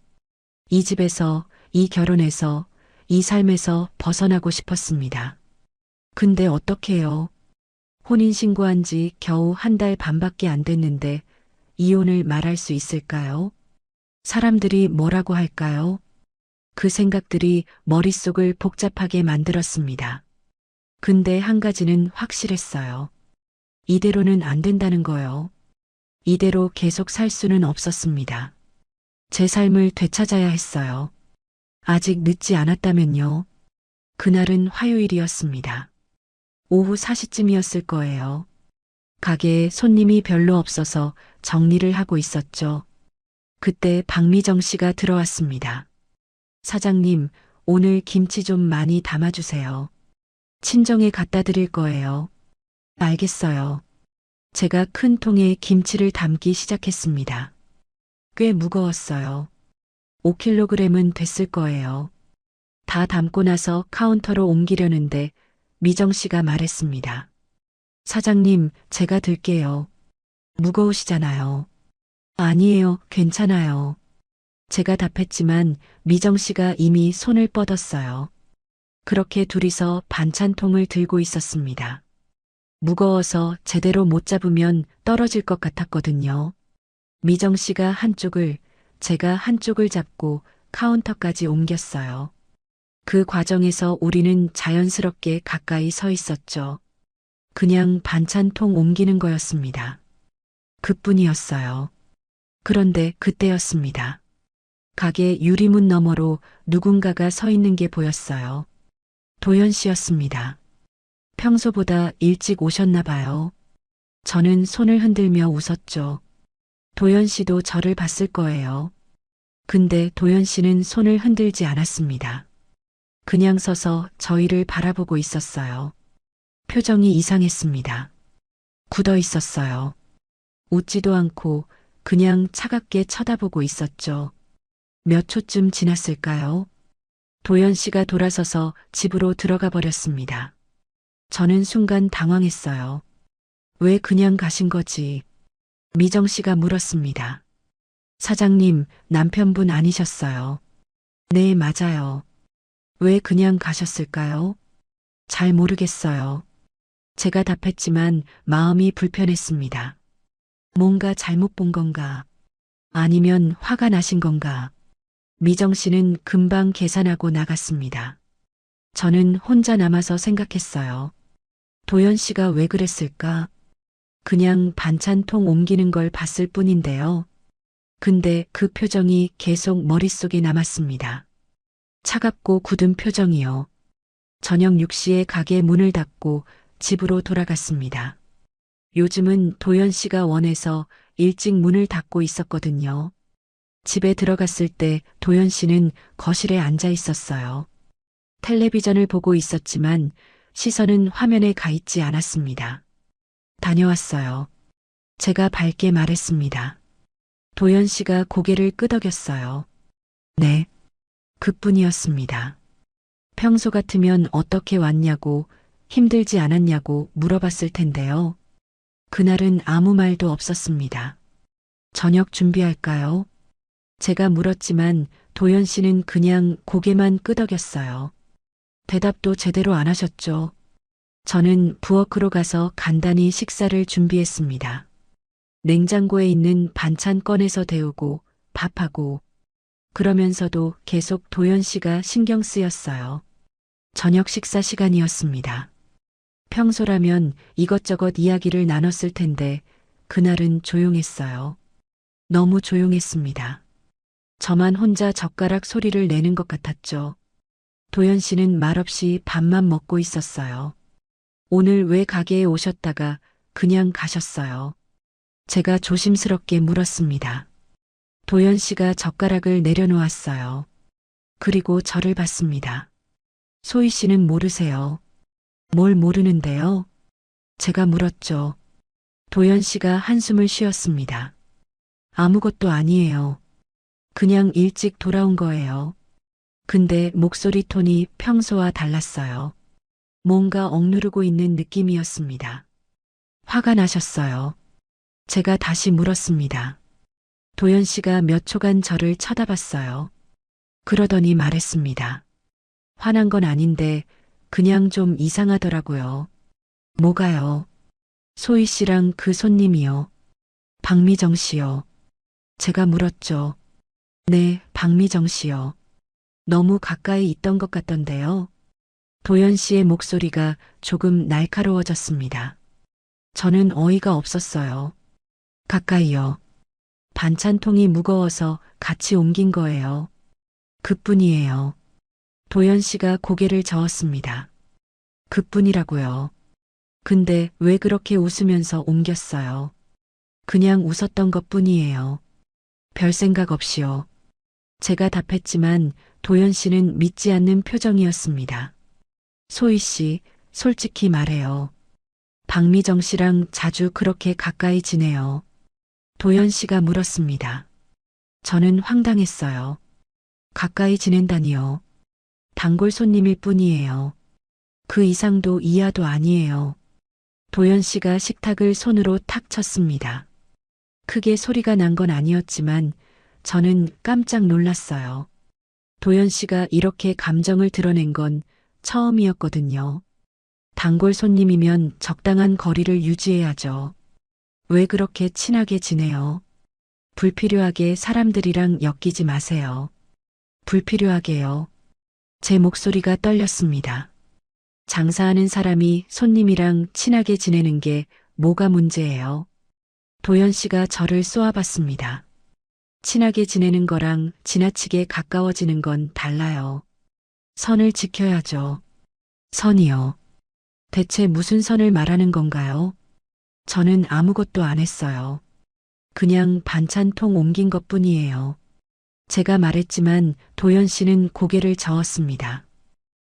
S1: 이 집에서, 이 결혼에서, 이 삶에서 벗어나고 싶었습니다. 근데 어떡해요? 혼인신고한 지 겨우 한 달 반밖에 안 됐는데 이혼을 말할 수 있을까요? 사람들이 뭐라고 할까요? 그 생각들이 머릿속을 복잡하게 만들었습니다. 근데 한 가지는 확실했어요. 이대로는 안 된다는 거요. 이대로 계속 살 수는 없었습니다. 제 삶을 되찾아야 했어요. 아직 늦지 않았다면요. 그날은 화요일이었습니다. 오후 4시쯤이었을 거예요. 가게에 손님이 별로 없어서 정리를 하고 있었죠. 그때 박미정 씨가 들어왔습니다. 사장님, 오늘 김치 좀 많이 담아주세요. 친정에 갖다 드릴 거예요. 알겠어요. 제가 큰 통에 김치를 담기 시작했습니다. 꽤 무거웠어요. 5kg은 됐을 거예요. 다 담고 나서 카운터로 옮기려는데 미정 씨가 말했습니다. 사장님, 제가 들게요. 무거우시잖아요. 아니에요, 괜찮아요. 제가 답했지만 미정 씨가 이미 손을 뻗었어요. 그렇게 둘이서 반찬통을 들고 있었습니다. 무거워서 제대로 못 잡으면 떨어질 것 같았거든요. 미정 씨가 한쪽을, 제가 한쪽을 잡고 카운터까지 옮겼어요. 그 과정에서 우리는 자연스럽게 가까이 서 있었죠. 그냥 반찬통 옮기는 거였습니다. 그뿐이었어요. 그런데 그때였습니다. 가게 유리문 너머로 누군가가 서 있는 게 보였어요. 도연 씨였습니다. 평소보다 일찍 오셨나 봐요. 저는 손을 흔들며 웃었죠. 도연 씨도 저를 봤을 거예요. 근데 도연 씨는 손을 흔들지 않았습니다. 그냥 서서 저희를 바라보고 있었어요. 표정이 이상했습니다. 굳어 있었어요. 웃지도 않고 그냥 차갑게 쳐다보고 있었죠. 몇 초쯤 지났을까요? 도연 씨가 돌아서서 집으로 들어가 버렸습니다. 저는 순간 당황했어요. 왜 그냥 가신 거지? 미정 씨가 물었습니다. 사장님, 남편분 아니셨어요. 네, 맞아요. 왜 그냥 가셨을까요? 잘 모르겠어요. 제가 답했지만 마음이 불편했습니다. 뭔가 잘못 본 건가? 아니면 화가 나신 건가? 미정 씨는 금방 계산하고 나갔습니다. 저는 혼자 남아서 생각했어요. 도연 씨가 왜 그랬을까? 그냥 반찬통 옮기는 걸 봤을 뿐인데요. 근데 그 표정이 계속 머릿속에 남았습니다. 차갑고 굳은 표정이요. 저녁 6시에 가게 문을 닫고 집으로 돌아갔습니다. 요즘은 도연 씨가 원해서 일찍 문을 닫고 있었거든요. 집에 들어갔을 때 도연 씨는 거실에 앉아 있었어요. 텔레비전을 보고 있었지만 시선은 화면에 가 있지 않았습니다. 다녀왔어요. 제가 밝게 말했습니다. 도연 씨가 고개를 끄덕였어요. 네. 그뿐이었습니다. 평소 같으면 어떻게 왔냐고, 힘들지 않았냐고 물어봤을 텐데요. 그날은 아무 말도 없었습니다. 저녁 준비할까요? 제가 물었지만 도연 씨는 그냥 고개만 끄덕였어요. 대답도 제대로 안 하셨죠. 저는 부엌으로 가서 간단히 식사를 준비했습니다. 냉장고에 있는 반찬 꺼내서 데우고 밥하고 그러면서도 계속 도연 씨가 신경 쓰였어요. 저녁 식사 시간이었습니다. 평소라면 이것저것 이야기를 나눴을 텐데 그날은 조용했어요. 너무 조용했습니다. 저만 혼자 젓가락 소리를 내는 것 같았죠. 도연 씨는 말없이 밥만 먹고 있었어요. 오늘 왜 가게에 오셨다가 그냥 가셨어요? 제가 조심스럽게 물었습니다. 도연 씨가 젓가락을 내려놓았어요. 그리고 저를 봤습니다. 소희 씨는 모르세요. 뭘 모르는데요? 제가 물었죠. 도연 씨가 한숨을 쉬었습니다. 아무것도 아니에요. 그냥 일찍 돌아온 거예요. 근데 목소리 톤이 평소와 달랐어요. 뭔가 억누르고 있는 느낌이었습니다. 화가 나셨어요. 제가 다시 물었습니다. 도연 씨가 몇 초간 저를 쳐다봤어요. 그러더니 말했습니다. 화난 건 아닌데 그냥 좀 이상하더라고요. 뭐가요? 소희 씨랑 그 손님이요. 박미정 씨요. 제가 물었죠. 네, 박미정 씨요. 너무 가까이 있던 것 같던데요. 도연 씨의 목소리가 조금 날카로워졌습니다. 저는 어이가 없었어요. 가까이요. 반찬통이 무거워서 같이 옮긴 거예요. 그뿐이에요. 도연 씨가 고개를 저었습니다. 그뿐이라고요. 근데 왜 그렇게 웃으면서 옮겼어요? 그냥 웃었던 것뿐이에요. 별 생각 없이요. 제가 답했지만 도연 씨는 믿지 않는 표정이었습니다. 소희 씨, 솔직히 말해요. 박미정 씨랑 자주 그렇게 가까이 지내요. 도연 씨가 물었습니다. 저는 황당했어요. 가까이 지낸다니요. 단골 손님일 뿐이에요. 그 이상도 이하도 아니에요. 도연 씨가 식탁을 손으로 탁 쳤습니다. 크게 소리가 난 건 아니었지만 저는 깜짝 놀랐어요. 도연 씨가 이렇게 감정을 드러낸 건 처음이었거든요. 단골 손님이면 적당한 거리를 유지해야죠. 왜 그렇게 친하게 지내요? 불필요하게 사람들이랑 엮이지 마세요. 불필요하게요. 제 목소리가 떨렸습니다. 장사하는 사람이 손님이랑 친하게 지내는 게 뭐가 문제예요? 도연 씨가 저를 쏘아봤습니다. 친하게 지내는 거랑 지나치게 가까워지는 건 달라요. 선을 지켜야죠. 선이요. 대체 무슨 선을 말하는 건가요? 저는 아무것도 안 했어요. 그냥 반찬통 옮긴 것 뿐이에요. 제가 말했지만 도연 씨는 고개를 저었습니다.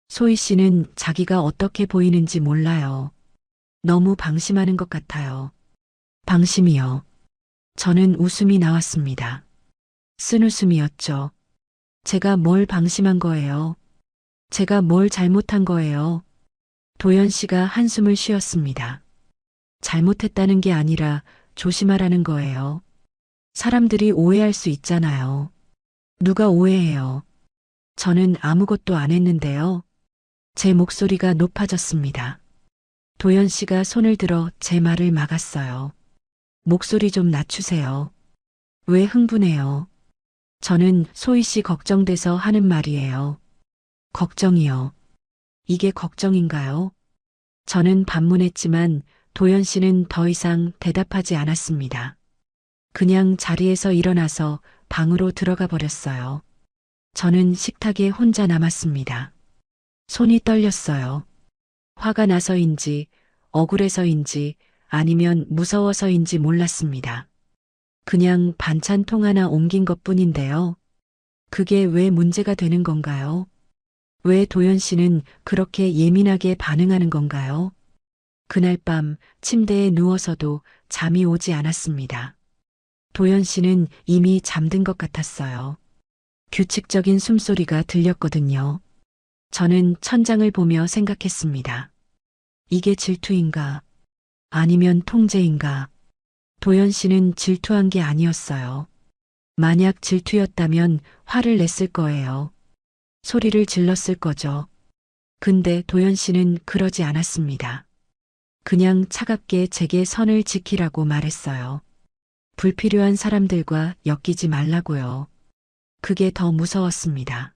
S1: 소희 씨는 자기가 어떻게 보이는지 몰라요. 너무 방심하는 것 같아요. 방심이요. 저는 웃음이 나왔습니다. 쓴웃음이었죠. 제가 뭘 방심한 거예요? 제가 뭘 잘못한 거예요? 도연 씨가 한숨을 쉬었습니다. 잘못했다는 게 아니라 조심하라는 거예요. 사람들이 오해할 수 있잖아요. 누가 오해해요? 저는 아무것도 안 했는데요. 제 목소리가 높아졌습니다. 도연 씨가 손을 들어 제 말을 막았어요. 목소리 좀 낮추세요. 왜 흥분해요? 저는 소희 씨 걱정돼서 하는 말이에요. 걱정이요. 이게 걱정인가요? 저는 반문했지만 도연 씨는 더 이상 대답하지 않았습니다. 그냥 자리에서 일어나서 방으로 들어가 버렸어요. 저는 식탁에 혼자 남았습니다. 손이 떨렸어요. 화가 나서인지, 억울해서인지, 아니면 무서워서인지 몰랐습니다. 그냥 반찬통 하나 옮긴 것 뿐인데요. 그게 왜 문제가 되는 건가요? 왜 도연 씨는 그렇게 예민하게 반응하는 건가요? 그날 밤 침대에 누워서도 잠이 오지 않았습니다. 도연 씨는 이미 잠든 것 같았어요. 규칙적인 숨소리가 들렸거든요. 저는 천장을 보며 생각했습니다. 이게 질투인가? 아니면 통제인가? 도연 씨는 질투한 게 아니었어요. 만약 질투였다면 화를 냈을 거예요. 소리를 질렀을 거죠. 근데 도연 씨는 그러지 않았습니다. 그냥 차갑게 제게 선을 지키라고 말했어요. 불필요한 사람들과 엮이지 말라고요. 그게 더 무서웠습니다.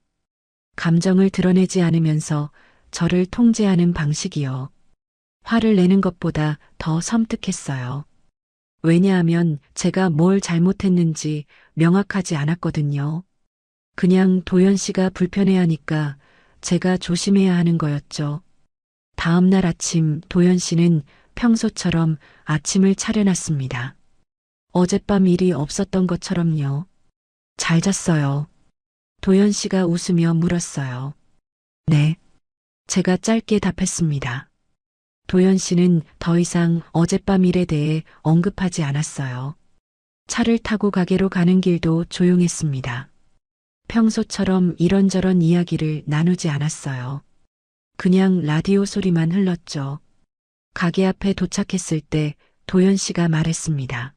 S1: 감정을 드러내지 않으면서 저를 통제하는 방식이요. 화를 내는 것보다 더 섬뜩했어요. 왜냐하면 제가 뭘 잘못했는지 명확하지 않았거든요. 그냥 도연 씨가 불편해하니까 제가 조심해야 하는 거였죠. 다음 날 아침 도연 씨는 평소처럼 아침을 차려놨습니다. 어젯밤 일이 없었던 것처럼요. 잘 잤어요. 도연 씨가 웃으며 물었어요. 네. 제가 짧게 답했습니다. 도연 씨는 더 이상 어젯밤 일에 대해 언급하지 않았어요. 차를 타고 가게로 가는 길도 조용했습니다. 평소처럼 이런저런 이야기를 나누지 않았어요. 그냥 라디오 소리만 흘렀죠. 가게 앞에 도착했을 때 도연 씨가 말했습니다.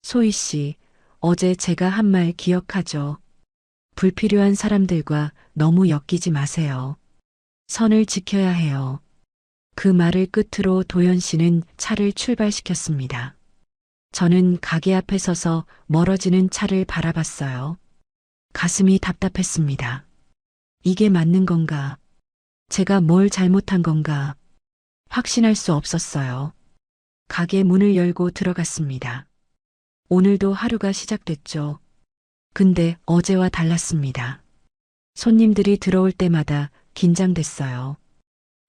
S1: 소희 씨, 어제 제가 한 말 기억하죠? 불필요한 사람들과 너무 엮이지 마세요. 선을 지켜야 해요. 그 말을 끝으로 도연 씨는 차를 출발시켰습니다. 저는 가게 앞에 서서 멀어지는 차를 바라봤어요. 가슴이 답답했습니다. 이게 맞는 건가? 제가 뭘 잘못한 건가? 확신할 수 없었어요. 가게 문을 열고 들어갔습니다. 오늘도 하루가 시작됐죠. 근데 어제와 달랐습니다. 손님들이 들어올 때마다 긴장됐어요.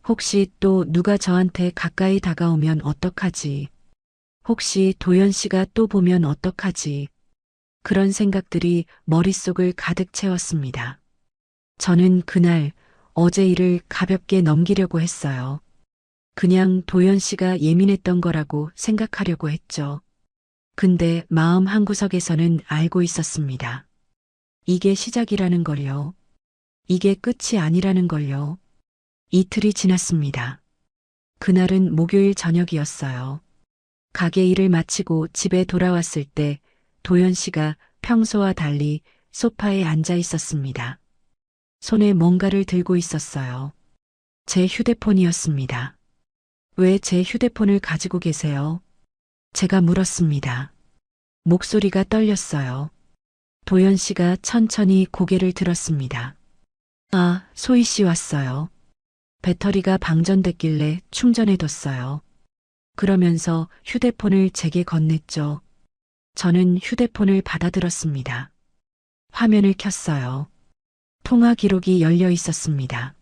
S1: 혹시 또 누가 저한테 가까이 다가오면 어떡하지? 혹시 도연 씨가 또 보면 어떡하지? 그런 생각들이 머릿속을 가득 채웠습니다. 저는 그날 어제 일을 가볍게 넘기려고 했어요. 그냥 도연 씨가 예민했던 거라고 생각하려고 했죠. 근데 마음 한구석에서는 알고 있었습니다. 이게 시작이라는 걸요. 이게 끝이 아니라는 걸요. 이틀이 지났습니다. 그날은 목요일 저녁이었어요. 가게 일을 마치고 집에 돌아왔을 때 도연 씨가 평소와 달리 소파에 앉아 있었습니다. 손에 뭔가를 들고 있었어요. 제 휴대폰이었습니다. 왜 제 휴대폰을 가지고 계세요? 제가 물었습니다. 목소리가 떨렸어요. 도연 씨가 천천히 고개를 들었습니다. 아, 소희 씨 왔어요. 배터리가 방전됐길래 충전해뒀어요. 그러면서 휴대폰을 제게 건넸죠. 저는 휴대폰을 받아들었습니다. 화면을 켰어요. 통화 기록이 열려 있었습니다.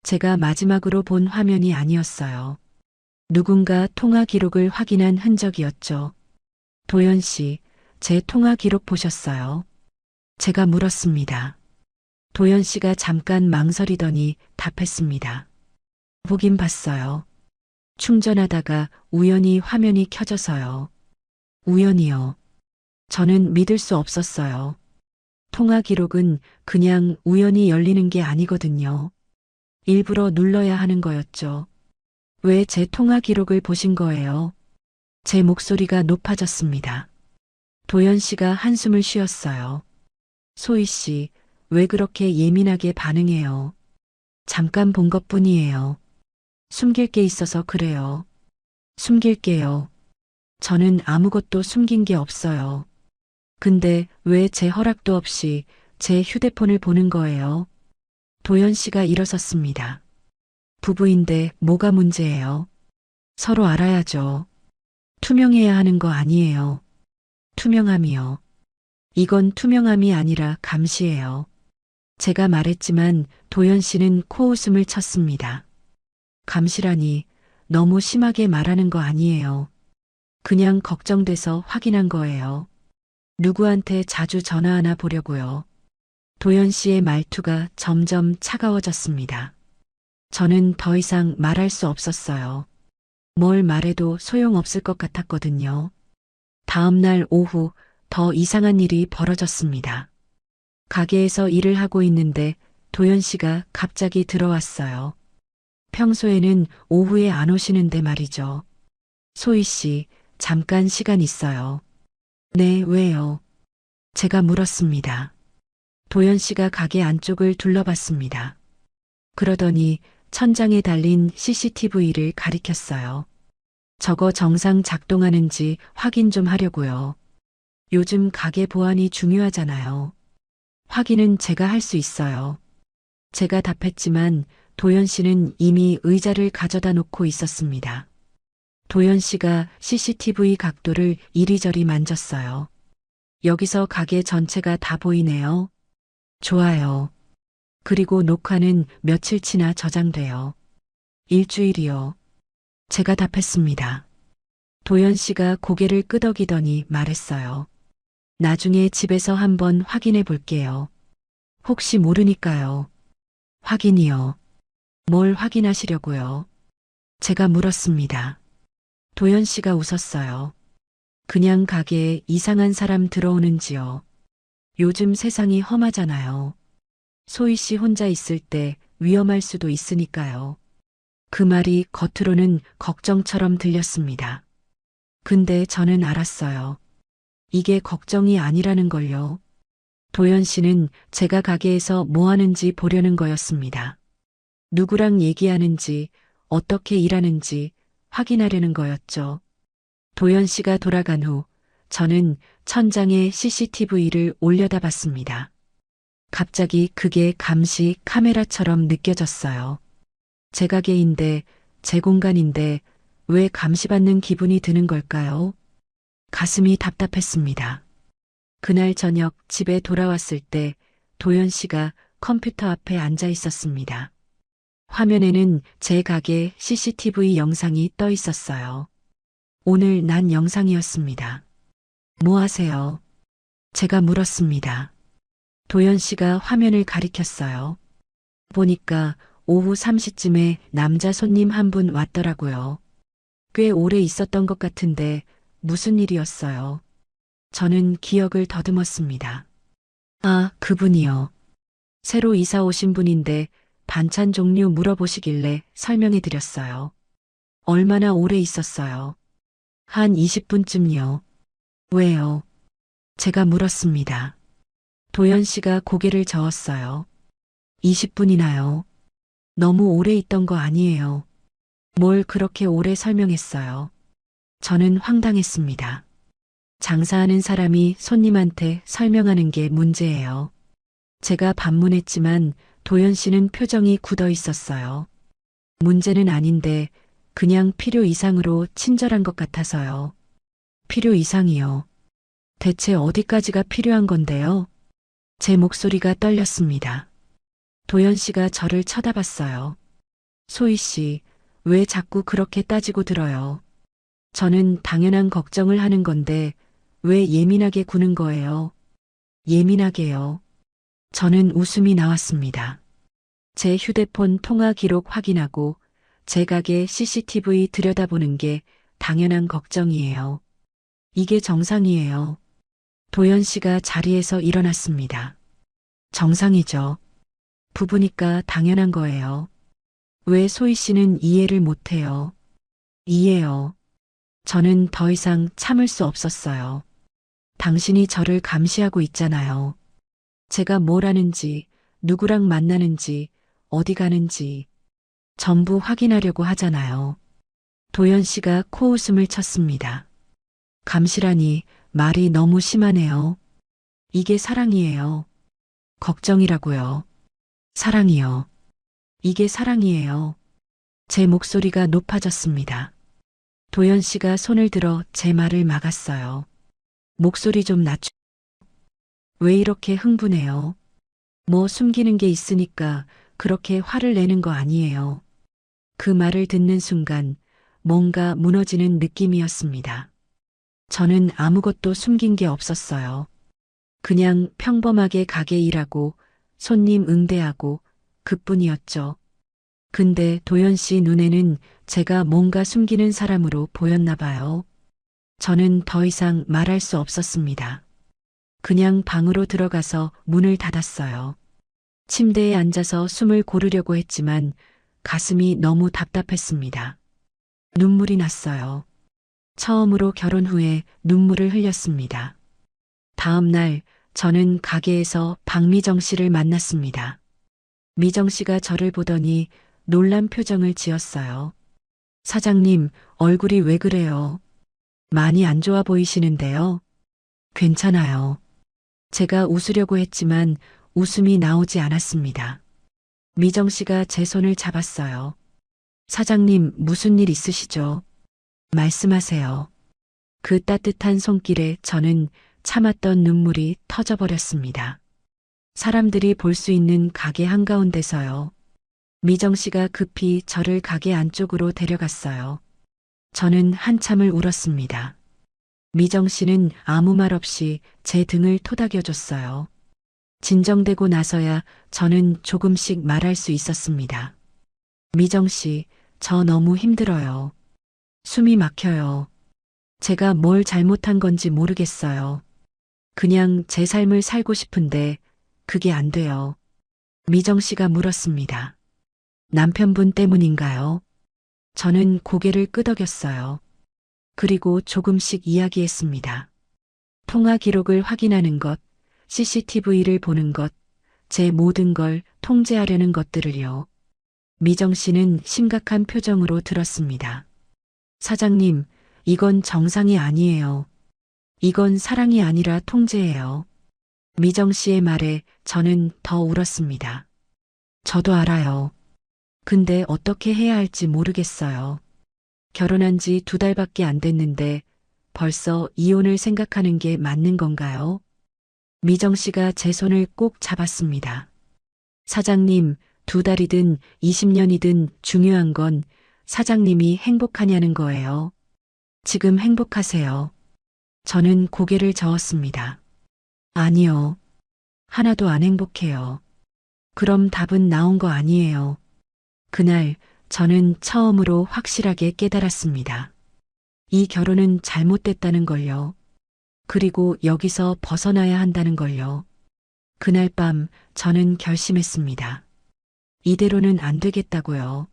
S1: 제가 마지막으로 본 화면이 아니었어요. 누군가 통화 기록을 확인한 흔적이었죠. 도연 씨, 제 통화 기록 보셨어요? 제가 물었습니다. 도연 씨가 잠깐 망설이더니 답했습니다. 보긴 봤어요. 충전하다가 우연히 화면이 켜져서요. 우연이요. 저는 믿을 수 없었어요. 통화 기록은 그냥 우연히 열리는 게 아니거든요. 일부러 눌러야 하는 거였죠. 왜 제 통화 기록을 보신 거예요? 제 목소리가 높아졌습니다. 도연 씨가 한숨을 쉬었어요. 소희 씨, 왜 그렇게 예민하게 반응해요? 잠깐 본 것뿐이에요. 숨길 게 있어서 그래요. 숨길게요. 저는 아무것도 숨긴 게 없어요. 근데 왜 제 허락도 없이 제 휴대폰을 보는 거예요? 도연 씨가 일어섰습니다. 부부인데 뭐가 문제예요? 서로 알아야죠. 투명해야 하는 거 아니에요. 투명함이요. 이건 투명함이 아니라 감시예요. 제가 말했지만 도연 씨는 코웃음을 쳤습니다. 감시라니 너무 심하게 말하는 거 아니에요. 그냥 걱정돼서 확인한 거예요. 누구한테 자주 전화하나 보려고요. 도연 씨의 말투가 점점 차가워졌습니다. 저는 더 이상 말할 수 없었어요. 뭘 말해도 소용없을 것 같았거든요. 다음 날 오후 더 이상한 일이 벌어졌습니다. 가게에서 일을 하고 있는데 도연 씨가 갑자기 들어왔어요. 평소에는 오후에 안 오시는데 말이죠. 소희 씨, 잠깐 시간 있어요. 네, 왜요? 제가 물었습니다. 도연 씨가 가게 안쪽을 둘러봤습니다. 그러더니 천장에 달린 CCTV를 가리켰어요. 저거 정상 작동하는지 확인 좀 하려고요. 요즘 가게 보안이 중요하잖아요. 확인은 제가 할 수 있어요. 제가 답했지만 도연 씨는 이미 의자를 가져다 놓고 있었습니다. 도연 씨가 CCTV 각도를 이리저리 만졌어요. 여기서 가게 전체가 다 보이네요. 좋아요. 그리고 녹화는 며칠치나 저장돼요. 일주일이요. 제가 답했습니다. 도연 씨가 고개를 끄덕이더니 말했어요. 나중에 집에서 한번 확인해 볼게요. 혹시 모르니까요. 확인이요. 뭘 확인하시려고요? 제가 물었습니다. 도연 씨가 웃었어요. 그냥 가게에 이상한 사람 들어오는지요. 요즘 세상이 험하잖아요. 소희 씨 혼자 있을 때 위험할 수도 있으니까요. 그 말이 겉으로는 걱정처럼 들렸습니다. 근데 저는 알았어요. 이게 걱정이 아니라는 걸요. 도연 씨는 제가 가게에서 뭐 하는지 보려는 거였습니다. 누구랑 얘기하는지, 어떻게 일하는지 확인하려는 거였죠. 도연 씨가 돌아간 후 저는 천장에 CCTV를 올려다 봤습니다. 갑자기 그게 감시 카메라처럼 느껴졌어요. 제 가게인데, 제 공간인데 왜 감시받는 기분이 드는 걸까요? 가슴이 답답했습니다. 그날 저녁 집에 돌아왔을 때 도연 씨가 컴퓨터 앞에 앉아 있었습니다. 화면에는 제 가게 CCTV 영상이 떠 있었어요. 오늘 난 영상이었습니다. 뭐 하세요? 제가 물었습니다. 도연 씨가 화면을 가리켰어요. 보니까 오후 3시쯤에 남자 손님 한 분 왔더라고요. 꽤 오래 있었던 것 같은데 무슨 일이었어요? 저는 기억을 더듬었습니다. 아, 그분이요. 새로 이사 오신 분인데 반찬 종류 물어보시길래 설명해 드렸어요. 얼마나 오래 있었어요? 한 20분쯤요. 왜요? 제가 물었습니다. 도연 씨가 고개를 저었어요. 20분이나요? 너무 오래 있던 거 아니에요. 뭘 그렇게 오래 설명했어요. 저는 황당했습니다. 장사하는 사람이 손님한테 설명하는 게 문제예요. 제가 반문했지만 도연 씨는 표정이 굳어 있었어요. 문제는 아닌데 그냥 필요 이상으로 친절한 것 같아서요. 필요 이상이요. 대체 어디까지가 필요한 건데요? 제 목소리가 떨렸습니다. 도연 씨가 저를 쳐다봤어요. 소희 씨, 왜 자꾸 그렇게 따지고 들어요? 저는 당연한 걱정을 하는 건데 왜 예민하게 구는 거예요? 예민하게요. 저는 웃음이 나왔습니다. 제 휴대폰 통화 기록 확인하고 제 가게 CCTV 들여다보는 게 당연한 걱정이에요. 이게 정상이에요. 도연 씨가 자리에서 일어났습니다. 정상이죠. 부부니까 당연한 거예요. 왜 소희 씨는 이해를 못해요? 이해요. 저는 더 이상 참을 수 없었어요. 당신이 저를 감시하고 있잖아요. 제가 뭘 하는지, 누구랑 만나는지, 어디 가는지 전부 확인하려고 하잖아요. 도연 씨가 코웃음을 쳤습니다. 감시라니 말이 너무 심하네요. 이게 사랑이에요. 걱정이라고요. 사랑이요. 이게 사랑이에요. 제 목소리가 높아졌습니다. 도연 씨가 손을 들어 제 말을 막았어요. 목소리 좀 낮추. 왜 이렇게 흥분해요? 뭐 숨기는 게 있으니까 그렇게 화를 내는 거 아니에요. 그 말을 듣는 순간 뭔가 무너지는 느낌이었습니다. 저는 아무것도 숨긴 게 없었어요. 그냥 평범하게 가게 일하고 손님 응대하고 그뿐이었죠. 근데 도연 씨 눈에는 제가 뭔가 숨기는 사람으로 보였나 봐요. 저는 더 이상 말할 수 없었습니다. 그냥 방으로 들어가서 문을 닫았어요. 침대에 앉아서 숨을 고르려고 했지만 가슴이 너무 답답했습니다. 눈물이 났어요. 처음으로 결혼 후에 눈물을 흘렸습니다. 다음 날 저는 가게에서 박미정 씨를 만났습니다. 미정 씨가 저를 보더니 놀란 표정을 지었어요. 사장님, 얼굴이 왜 그래요? 많이 안 좋아 보이시는데요. 괜찮아요. 제가 웃으려고 했지만 웃음이 나오지 않았습니다. 미정 씨가 제 손을 잡았어요. 사장님, 무슨 일 있으시죠? 말씀하세요. 그 따뜻한 손길에 저는 참았던 눈물이 터져버렸습니다. 사람들이 볼 수 있는 가게 한가운데서요. 미정 씨가 급히 저를 가게 안쪽으로 데려갔어요. 저는 한참을 울었습니다. 미정 씨는 아무 말 없이 제 등을 토닥여줬어요. 진정되고 나서야 저는 조금씩 말할 수 있었습니다. 미정 씨, 저 너무 힘들어요. 숨이 막혀요. 제가 뭘 잘못한 건지 모르겠어요. 그냥 제 삶을 살고 싶은데 그게 안 돼요. 미정 씨가 물었습니다. 남편분 때문인가요? 저는 고개를 끄덕였어요. 그리고 조금씩 이야기했습니다. 통화 기록을 확인하는 것, CCTV를 보는 것, 제 모든 걸 통제하려는 것들을요. 미정 씨는 심각한 표정으로 들었습니다. 사장님, 이건 정상이 아니에요. 이건 사랑이 아니라 통제예요. 미정 씨의 말에 저는 더 울었습니다. 저도 알아요. 근데 어떻게 해야 할지 모르겠어요. 결혼한 지 2달밖에 안 됐는데 벌써 이혼을 생각하는 게 맞는 건가요? 미정 씨가 제 손을 꼭 잡았습니다. 사장님, 2달이든 20년이든 중요한 건 사장님이 행복하냐는 거예요. 지금 행복하세요. 저는 고개를 저었습니다. 아니요. 하나도 안 행복해요. 그럼 답은 나온 거 아니에요. 그날 저는 처음으로 확실하게 깨달았습니다. 이 결혼은 잘못됐다는 걸요. 그리고 여기서 벗어나야 한다는 걸요. 그날 밤 저는 결심했습니다. 이대로는 안 되겠다고요.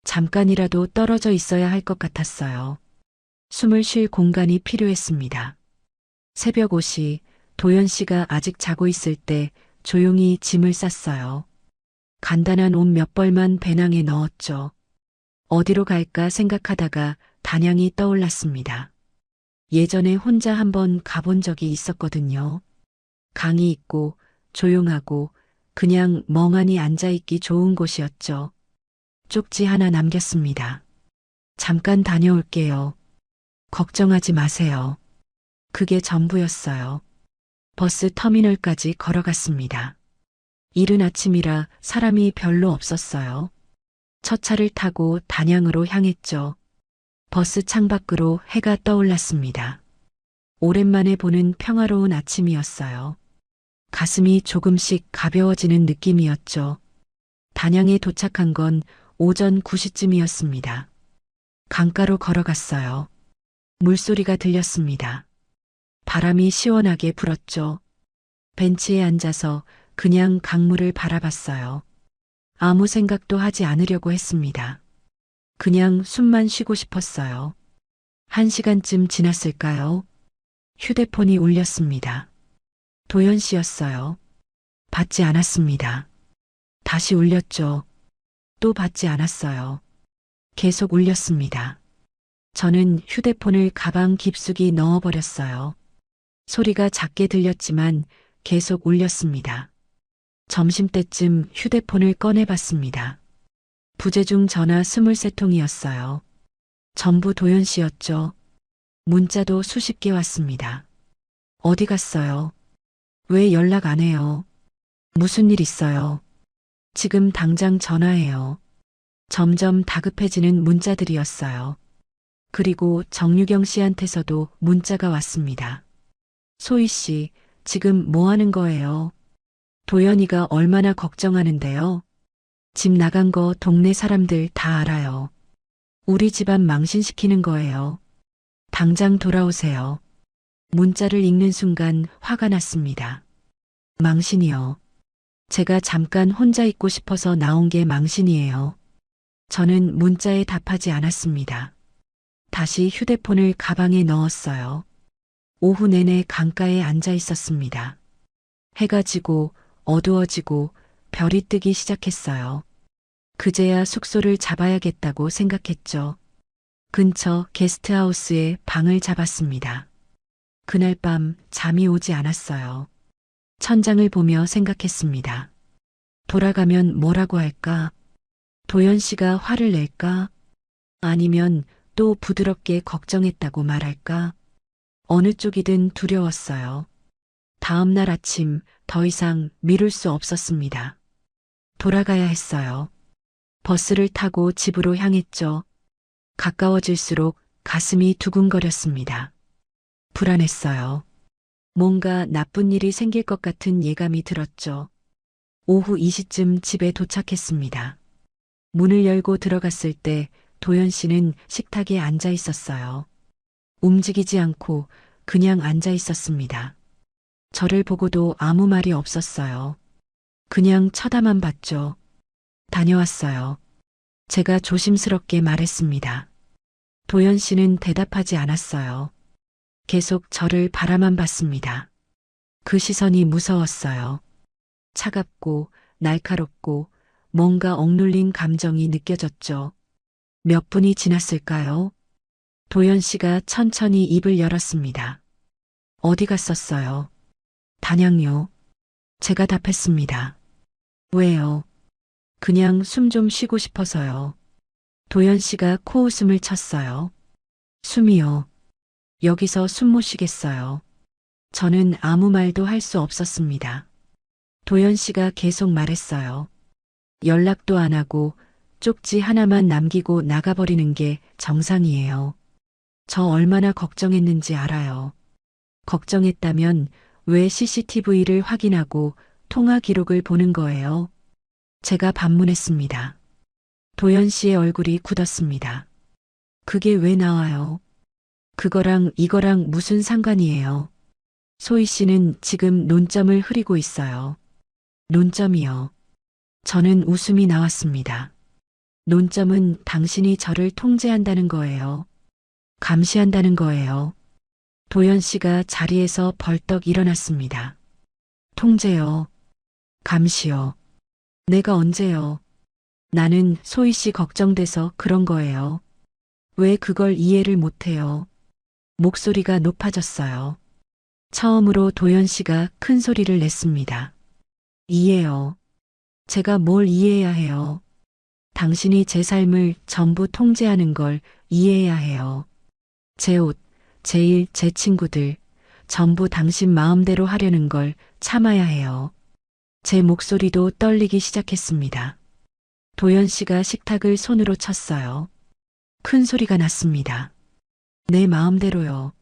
S1: 잠깐이라도 떨어져 있어야 할 것 같았어요. 숨을 쉴 공간이 필요했습니다. 새벽 5시 도연 씨가 아직 자고 있을 때 조용히 짐을 쌌어요. 간단한 옷 몇 벌만 배낭에 넣었죠. 어디로 갈까 생각하다가 단양이 떠올랐습니다. 예전에 혼자 한번 가본 적이 있었거든요. 강이 있고 조용하고 그냥 멍하니 앉아있기 좋은 곳이었죠. 쪽지 하나 남겼습니다. 잠깐 다녀올게요. 걱정하지 마세요. 그게 전부였어요. 버스 터미널까지 걸어갔습니다. 이른 아침이라 사람이 별로 없었어요. 첫 차를 타고 단양으로 향했죠. 버스 창밖으로 해가 떠올랐습니다. 오랜만에 보는 평화로운 아침이었어요. 가슴이 조금씩 가벼워지는 느낌이었죠. 단양에 도착한 건 오전 9시쯤이었습니다. 강가로 걸어갔어요. 물소리가 들렸습니다. 바람이 시원하게 불었죠. 벤치에 앉아서 그냥 강물을 바라봤어요. 아무 생각도 하지 않으려고 했습니다. 그냥 숨만 쉬고 싶었어요. 1시간쯤 지났을까요? 휴대폰이 울렸습니다. 도연 씨였어요. 받지 않았습니다. 다시 울렸죠. 또 받지 않았어요. 계속 울렸습니다. 저는 휴대폰을 가방 깊숙이 넣어버렸어요. 소리가 작게 들렸지만 계속 울렸습니다. 점심때쯤 휴대폰을 꺼내봤습니다. 부재중 전화 23통이었어요. 전부 도연 씨였죠. 문자도 수십 개 왔습니다. 어디 갔어요? 왜 연락 안 해요? 무슨 일 있어요? 지금 당장 전화해요. 점점 다급해지는 문자들이었어요. 그리고 정유경 씨한테서도 문자가 왔습니다. 소희 씨, 지금 뭐 하는 거예요? 도연이가 얼마나 걱정하는데요? 집 나간 거 동네 사람들 다 알아요. 우리 집안 망신시키는 거예요. 당장 돌아오세요. 문자를 읽는 순간 화가 났습니다. 망신이요. 제가 잠깐 혼자 있고 싶어서 나온 게 망신이에요. 저는 문자에 답하지 않았습니다. 다시 휴대폰을 가방에 넣었어요. 오후 내내 강가에 앉아 있었습니다. 해가 지고 어두워지고 별이 뜨기 시작했어요. 그제야 숙소를 잡아야겠다고 생각했죠. 근처 게스트하우스에 방을 잡았습니다. 그날 밤 잠이 오지 않았어요. 천장을 보며 생각했습니다. 돌아가면 뭐라고 할까? 도연 씨가 화를 낼까? 아니면 또 부드럽게 걱정했다고 말할까? 어느 쪽이든 두려웠어요. 다음 날 아침 더 이상 미룰 수 없었습니다. 돌아가야 했어요. 버스를 타고 집으로 향했죠. 가까워질수록 가슴이 두근거렸습니다. 불안했어요. 뭔가 나쁜 일이 생길 것 같은 예감이 들었죠. 오후 2시쯤 집에 도착했습니다. 문을 열고 들어갔을 때 도연 씨는 식탁에 앉아 있었어요. 움직이지 않고 그냥 앉아 있었습니다. 저를 보고도 아무 말이 없었어요. 그냥 쳐다만 봤죠. 다녀왔어요. 제가 조심스럽게 말했습니다. 도연 씨는 대답하지 않았어요. 계속 저를 바라만 봤습니다. 그 시선이 무서웠어요. 차갑고 날카롭고 뭔가 억눌린 감정이 느껴졌죠. 몇 분이 지났을까요? 도연 씨가 천천히 입을 열었습니다. 어디 갔었어요? 단양요. 제가 답했습니다. 왜요? 그냥 숨 좀 쉬고 싶어서요. 도연 씨가 코웃음을 쳤어요. 숨이요. 여기서 숨 못 쉬겠어요. 저는 아무 말도 할 수 없었습니다. 도연 씨가 계속 말했어요. 연락도 안 하고 쪽지 하나만 남기고 나가버리는 게 정상이에요. 저 얼마나 걱정했는지 알아요. 걱정했다면 왜 CCTV를 확인하고 통화 기록을 보는 거예요? 제가 반문했습니다. 도연 씨의 얼굴이 굳었습니다. 그게 왜 나와요? 그거랑 이거랑 무슨 상관이에요? 소희 씨는 지금 논점을 흐리고 있어요. 논점이요. 저는 웃음이 나왔습니다. 논점은 당신이 저를 통제한다는 거예요. 감시한다는 거예요. 도연 씨가 자리에서 벌떡 일어났습니다. 통제요. 감시요. 내가 언제요? 나는 소희 씨 걱정돼서 그런 거예요. 왜 그걸 이해를 못해요? 목소리가 높아졌어요. 처음으로 도연 씨가 큰 소리를 냈습니다. 이해요. 제가 뭘 이해해야 해요? 당신이 제 삶을 전부 통제하는 걸 이해해야 해요. 제 옷, 제 일, 제 친구들, 전부 당신 마음대로 하려는 걸 참아야 해요. 제 목소리도 떨리기 시작했습니다. 도연 씨가 식탁을 손으로 쳤어요. 큰 소리가 났습니다. 내 마음대로요.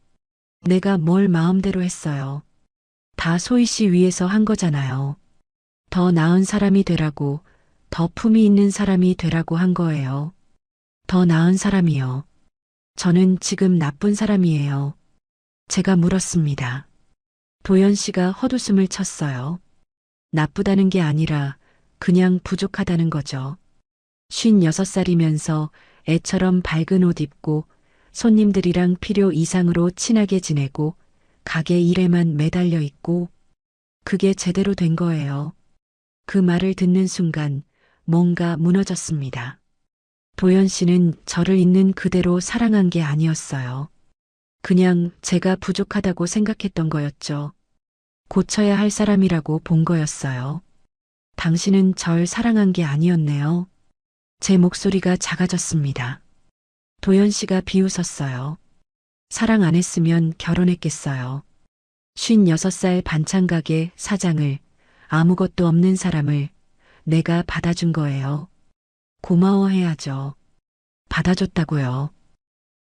S1: 내가 뭘 마음대로 했어요. 다 소희 씨 위해서 한 거잖아요. 더 나은 사람이 되라고, 더 품이 있는 사람이 되라고 한 거예요. 더 나은 사람이요. 저는 지금 나쁜 사람이에요. 제가 물었습니다. 도연 씨가 헛웃음을 쳤어요. 나쁘다는 게 아니라 그냥 부족하다는 거죠. 56살이면서 애처럼 밝은 옷 입고 손님들이랑 필요 이상으로 친하게 지내고 가게 일에만 매달려 있고 그게 제대로 된 거예요. 그 말을 듣는 순간 뭔가 무너졌습니다. 도연 씨는 저를 있는 그대로 사랑한 게 아니었어요. 그냥 제가 부족하다고 생각했던 거였죠. 고쳐야 할 사람이라고 본 거였어요. 당신은 절 사랑한 게 아니었네요. 제 목소리가 작아졌습니다. 도연 씨가 비웃었어요. 사랑 안 했으면 결혼했겠어요. 56살 반찬가게 사장을, 아무것도 없는 사람을 내가 받아준 거예요. 고마워해야죠. 받아줬다고요.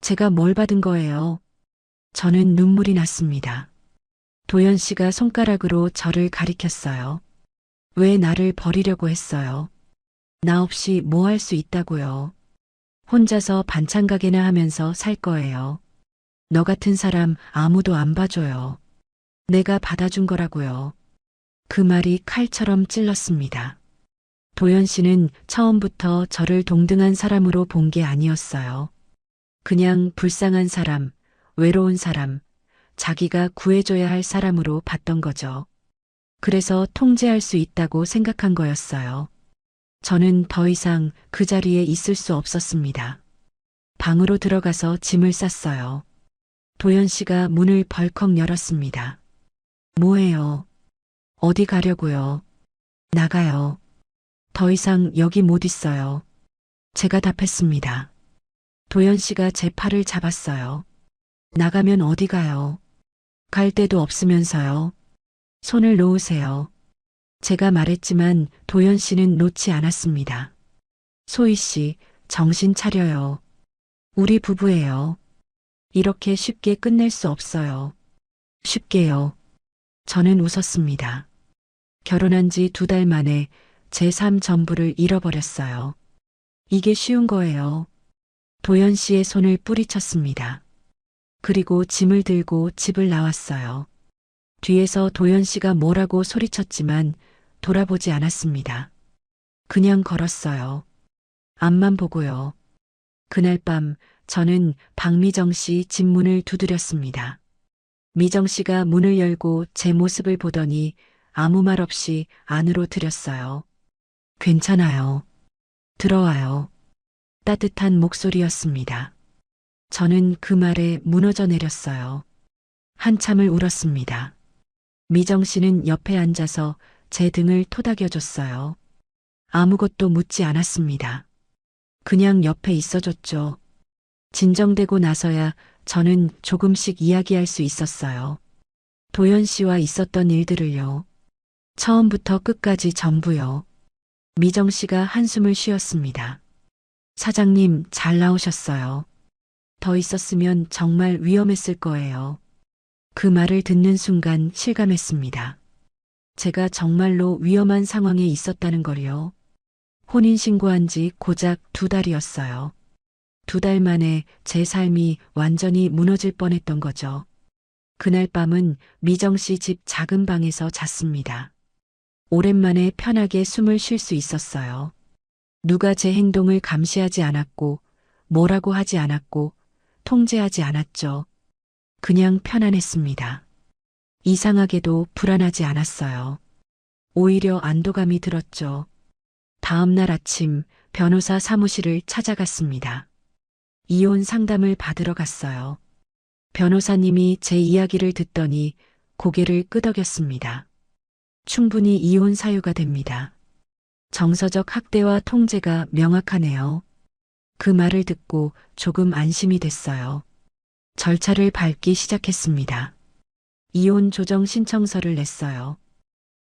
S1: 제가 뭘 받은 거예요? 저는 눈물이 났습니다. 도연 씨가 손가락으로 저를 가리켰어요. 왜 나를 버리려고 했어요? 나 없이 뭐 할 수 있다고요? 혼자서 반찬 가게나 하면서 살 거예요. 너 같은 사람 아무도 안 봐줘요. 내가 받아준 거라고요. 그 말이 칼처럼 찔렀습니다. 도연 씨는 처음부터 저를 동등한 사람으로 본 게 아니었어요. 그냥 불쌍한 사람, 외로운 사람, 자기가 구해줘야 할 사람으로 봤던 거죠. 그래서 통제할 수 있다고 생각한 거였어요. 저는 더 이상 그 자리에 있을 수 없었습니다. 방으로 들어가서 짐을 쌌어요. 도연 씨가 문을 벌컥 열었습니다. 뭐해요? 어디 가려고요? 나가요. 더 이상 여기 못 있어요. 제가 답했습니다. 도연 씨가 제 팔을 잡았어요. 나가면 어디 가요? 갈 데도 없으면서요. 손을 놓으세요. 제가 말했지만 도연 씨는 놓지 않았습니다. 소희 씨, 정신 차려요. 우리 부부예요. 이렇게 쉽게 끝낼 수 없어요. 쉽게요. 저는 웃었습니다. 결혼한 지 2달 만에 제 삶 전부를 잃어버렸어요. 이게 쉬운 거예요. 도연 씨의 손을 뿌리쳤습니다. 그리고 짐을 들고 집을 나왔어요. 뒤에서 도연 씨가 뭐라고 소리쳤지만 돌아보지 않았습니다. 그냥 걸었어요. 앞만 보고요. 그날 밤 저는 박미정 씨 집 문을 두드렸습니다. 미정 씨가 문을 열고 제 모습을 보더니 아무 말 없이 안으로 들였어요. 괜찮아요. 들어와요. 따뜻한 목소리였습니다. 저는 그 말에 무너져 내렸어요. 한참을 울었습니다. 미정 씨는 옆에 앉아서 제 등을 토닥여줬어요. 아무것도 묻지 않았습니다. 그냥 옆에 있어줬죠. 진정되고 나서야 저는 조금씩 이야기할 수 있었어요. 도연 씨와 있었던 일들을요. 처음부터 끝까지 전부요. 미정 씨가 한숨을 쉬었습니다. 사장님, 잘 나오셨어요. 더 있었으면 정말 위험했을 거예요. 그 말을 듣는 순간 실감했습니다. 제가 정말로 위험한 상황에 있었다는 걸요. 혼인신고한 지 고작 2달이었어요. 2달 만에 제 삶이 완전히 무너질 뻔했던 거죠. 그날 밤은 미정 씨 집 작은 방에서 잤습니다. 오랜만에 편하게 숨을 쉴 수 있었어요. 누가 제 행동을 감시하지 않았고, 뭐라고 하지 않았고, 통제하지 않았죠. 그냥 편안했습니다. 이상하게도 불안하지 않았어요. 오히려 안도감이 들었죠. 다음 날 아침 변호사 사무실을 찾아갔습니다. 이혼 상담을 받으러 갔어요. 변호사님이 제 이야기를 듣더니 고개를 끄덕였습니다. 충분히 이혼 사유가 됩니다. 정서적 학대와 통제가 명확하네요. 그 말을 듣고 조금 안심이 됐어요. 절차를 밟기 시작했습니다. 이혼 조정 신청서를 냈어요.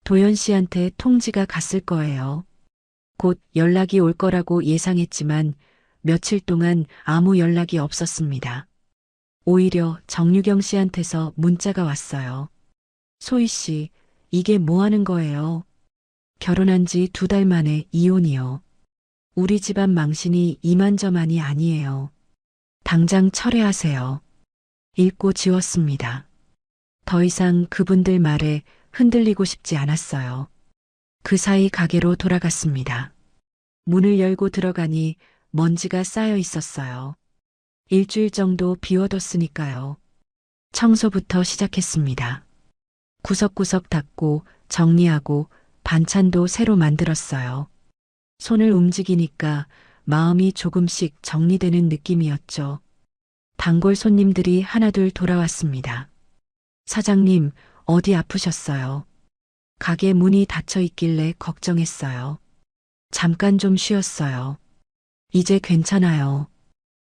S1: 도연 씨한테 통지가 갔을 거예요. 곧 연락이 올 거라고 예상했지만 며칠 동안 아무 연락이 없었습니다. 오히려 정유경 씨한테서 문자가 왔어요. 소희 씨, 이게 뭐 하는 거예요? 결혼한 지 2달 만에 이혼이요. 우리 집안 망신이 이만저만이 아니에요. 당장 철회하세요. 읽고 지웠습니다. 더 이상 그분들 말에 흔들리고 싶지 않았어요. 그 사이 가게로 돌아갔습니다. 문을 열고 들어가니 먼지가 쌓여 있었어요. 일주일 정도 비워뒀으니까요. 청소부터 시작했습니다. 구석구석 닦고 정리하고 반찬도 새로 만들었어요. 손을 움직이니까 마음이 조금씩 정리되는 느낌이었죠. 단골 손님들이 하나둘 돌아왔습니다. 사장님, 어디 아프셨어요? 가게 문이 닫혀 있길래 걱정했어요. 잠깐 좀 쉬었어요. 이제 괜찮아요.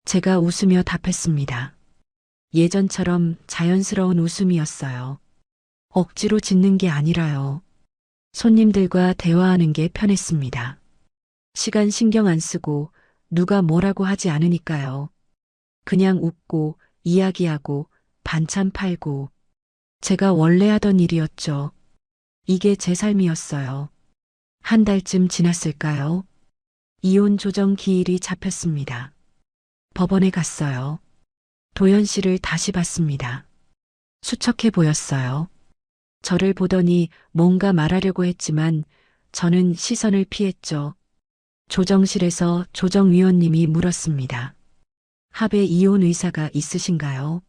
S1: 제가 웃으며 답했습니다. 예전처럼 자연스러운 웃음이었어요. 억지로 짓는 게 아니라요. 손님들과 대화하는 게 편했습니다. 시간 신경 안 쓰고 누가 뭐라고 하지 않으니까요. 그냥 웃고 이야기하고 반찬 팔고 제가 원래 하던 일이었죠. 이게 제 삶이었어요. 한 달쯤 지났을까요? 이혼 조정 기일이 잡혔습니다. 법원에 갔어요. 도연 씨를 다시 봤습니다. 수척해 보였어요. 저를 보더니 뭔가 말하려고 했지만 저는 시선을 피했죠. 조정실에서 조정위원님이 물었습니다. 합의 이혼 의사가 있으신가요?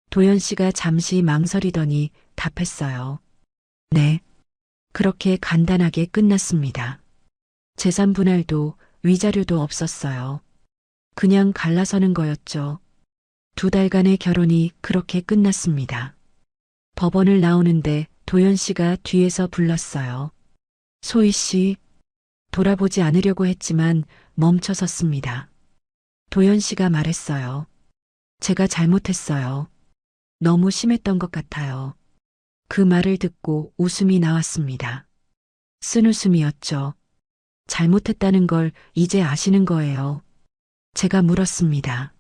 S1: 도연 씨가 잠시 망설이더니 답했어요. 네. 그렇게 간단하게 끝났습니다. 재산 분할도 위자료도 없었어요. 그냥 갈라서는 거였죠. 2달간의 결혼이 그렇게 끝났습니다. 법원을 나오는데 도연 씨가 뒤에서 불렀어요. 소희 씨, 돌아보지 않으려고 했지만 멈춰섰습니다. 도연 씨가 말했어요. 제가 잘못했어요. 너무 심했던 것 같아요. 그 말을 듣고 웃음이 나왔습니다. 쓴웃음이었죠. 잘못했다는 걸 이제 아시는 거예요. 제가 물었습니다.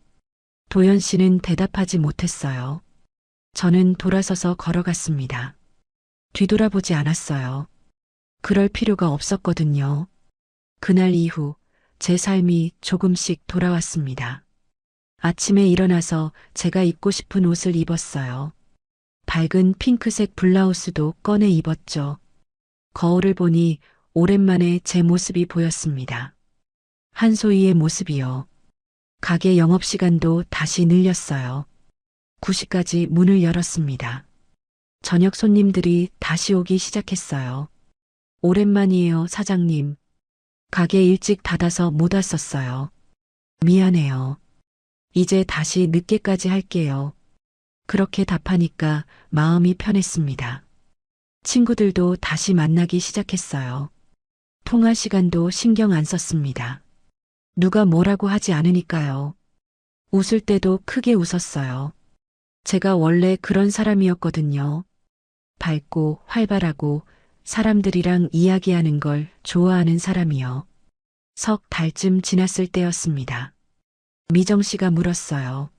S1: 도연 씨는 대답하지 못했어요. 저는 돌아서서 걸어갔습니다. 뒤돌아보지 않았어요. 그럴 필요가 없었거든요. 그날 이후 제 삶이 조금씩 돌아왔습니다. 아침에 일어나서 제가 입고 싶은 옷을 입었어요. 밝은 핑크색 블라우스도 꺼내 입었죠. 거울을 보니 오랜만에 제 모습이 보였습니다. 한소희의 모습이요. 가게 영업시간도 다시 늘렸어요. 9시까지 문을 열었습니다. 저녁 손님들이 다시 오기 시작했어요. 오랜만이에요, 사장님. 가게 일찍 닫아서 못 왔었어요. 미안해요. 이제 다시 늦게까지 할게요. 그렇게 답하니까 마음이 편했습니다. 친구들도 다시 만나기 시작했어요. 통화 시간도 신경 안 썼습니다. 누가 뭐라고 하지 않으니까요. 웃을 때도 크게 웃었어요. 제가 원래 그런 사람이었거든요. 밝고 활발하고 사람들이랑 이야기하는 걸 좋아하는 사람이요. 석 달쯤 지났을 때였습니다. 미정 씨가 물었어요.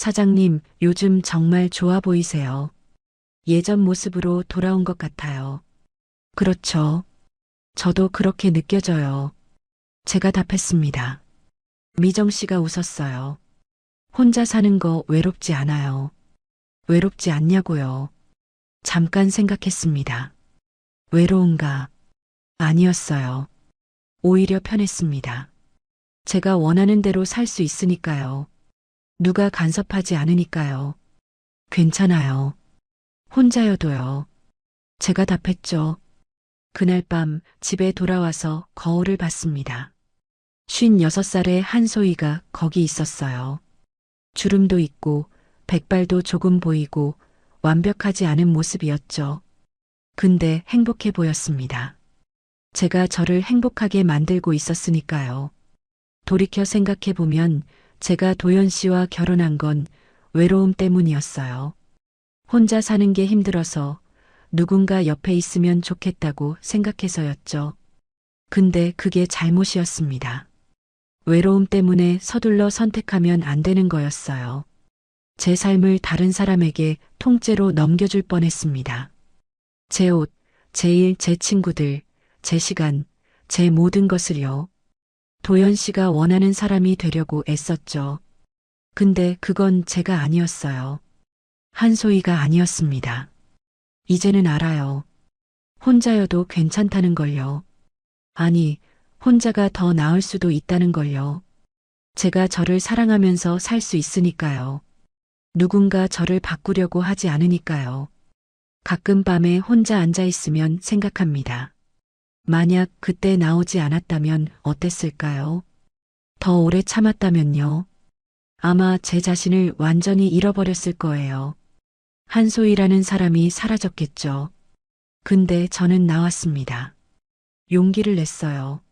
S1: 사장님, 요즘 정말 좋아 보이세요. 예전 모습으로 돌아온 것 같아요. 그렇죠. 저도 그렇게 느껴져요. 제가 답했습니다. 미정 씨가 웃었어요. 혼자 사는 거 외롭지 않아요. 외롭지 않냐고요. 잠깐 생각했습니다. 외로운가? 아니었어요. 오히려 편했습니다. 제가 원하는 대로 살 수 있으니까요. 누가 간섭하지 않으니까요. 괜찮아요. 혼자여도요. 제가 답했죠. 그날 밤 집에 돌아와서 거울을 봤습니다. 56살의 한소희가 거기 있었어요. 주름도 있고 백발도 조금 보이고 완벽하지 않은 모습이었죠. 근데 행복해 보였습니다. 제가 저를 행복하게 만들고 있었으니까요. 돌이켜 생각해 보면 제가 도연 씨와 결혼한 건 외로움 때문이었어요. 혼자 사는 게 힘들어서 누군가 옆에 있으면 좋겠다고 생각해서였죠. 근데 그게 잘못이었습니다. 외로움 때문에 서둘러 선택하면 안 되는 거였어요. 제 삶을 다른 사람에게 통째로 넘겨줄 뻔했습니다. 제 옷, 제 일, 제 친구들, 제 시간, 제 모든 것을요. 도연 씨가 원하는 사람이 되려고 애썼죠. 근데 그건 제가 아니었어요. 한소희가 아니었습니다. 이제는 알아요. 혼자여도 괜찮다는 걸요. 아니, 혼자가 더 나을 수도 있다는 걸요. 제가 저를 사랑하면서 살 수 있으니까요. 누군가 저를 바꾸려고 하지 않으니까요. 가끔 밤에 혼자 앉아 있으면 생각합니다. 만약 그때 나오지 않았다면 어땠을까요? 더 오래 참았다면요. 아마 제 자신을 완전히 잃어버렸을 거예요. 한소희라는 사람이 사라졌겠죠. 근데 저는 나왔습니다. 용기를 냈어요.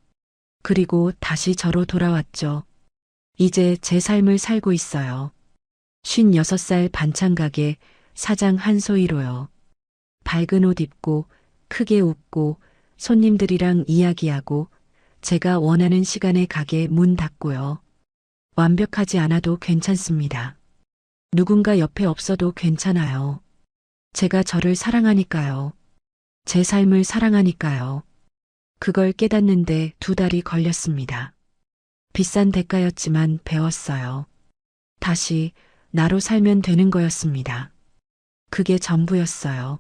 S1: 그리고 다시 저로 돌아왔죠. 이제 제 삶을 살고 있어요. 56살 반찬가게 사장 한소희로요. 밝은 옷 입고 크게 웃고 손님들이랑 이야기하고 제가 원하는 시간에 가게 문 닫고요. 완벽하지 않아도 괜찮습니다. 누군가 옆에 없어도 괜찮아요. 제가 저를 사랑하니까요. 제 삶을 사랑하니까요. 그걸 깨닫는데 2달이 걸렸습니다. 비싼 대가였지만 배웠어요. 다시 나로 살면 되는 거였습니다. 그게 전부였어요.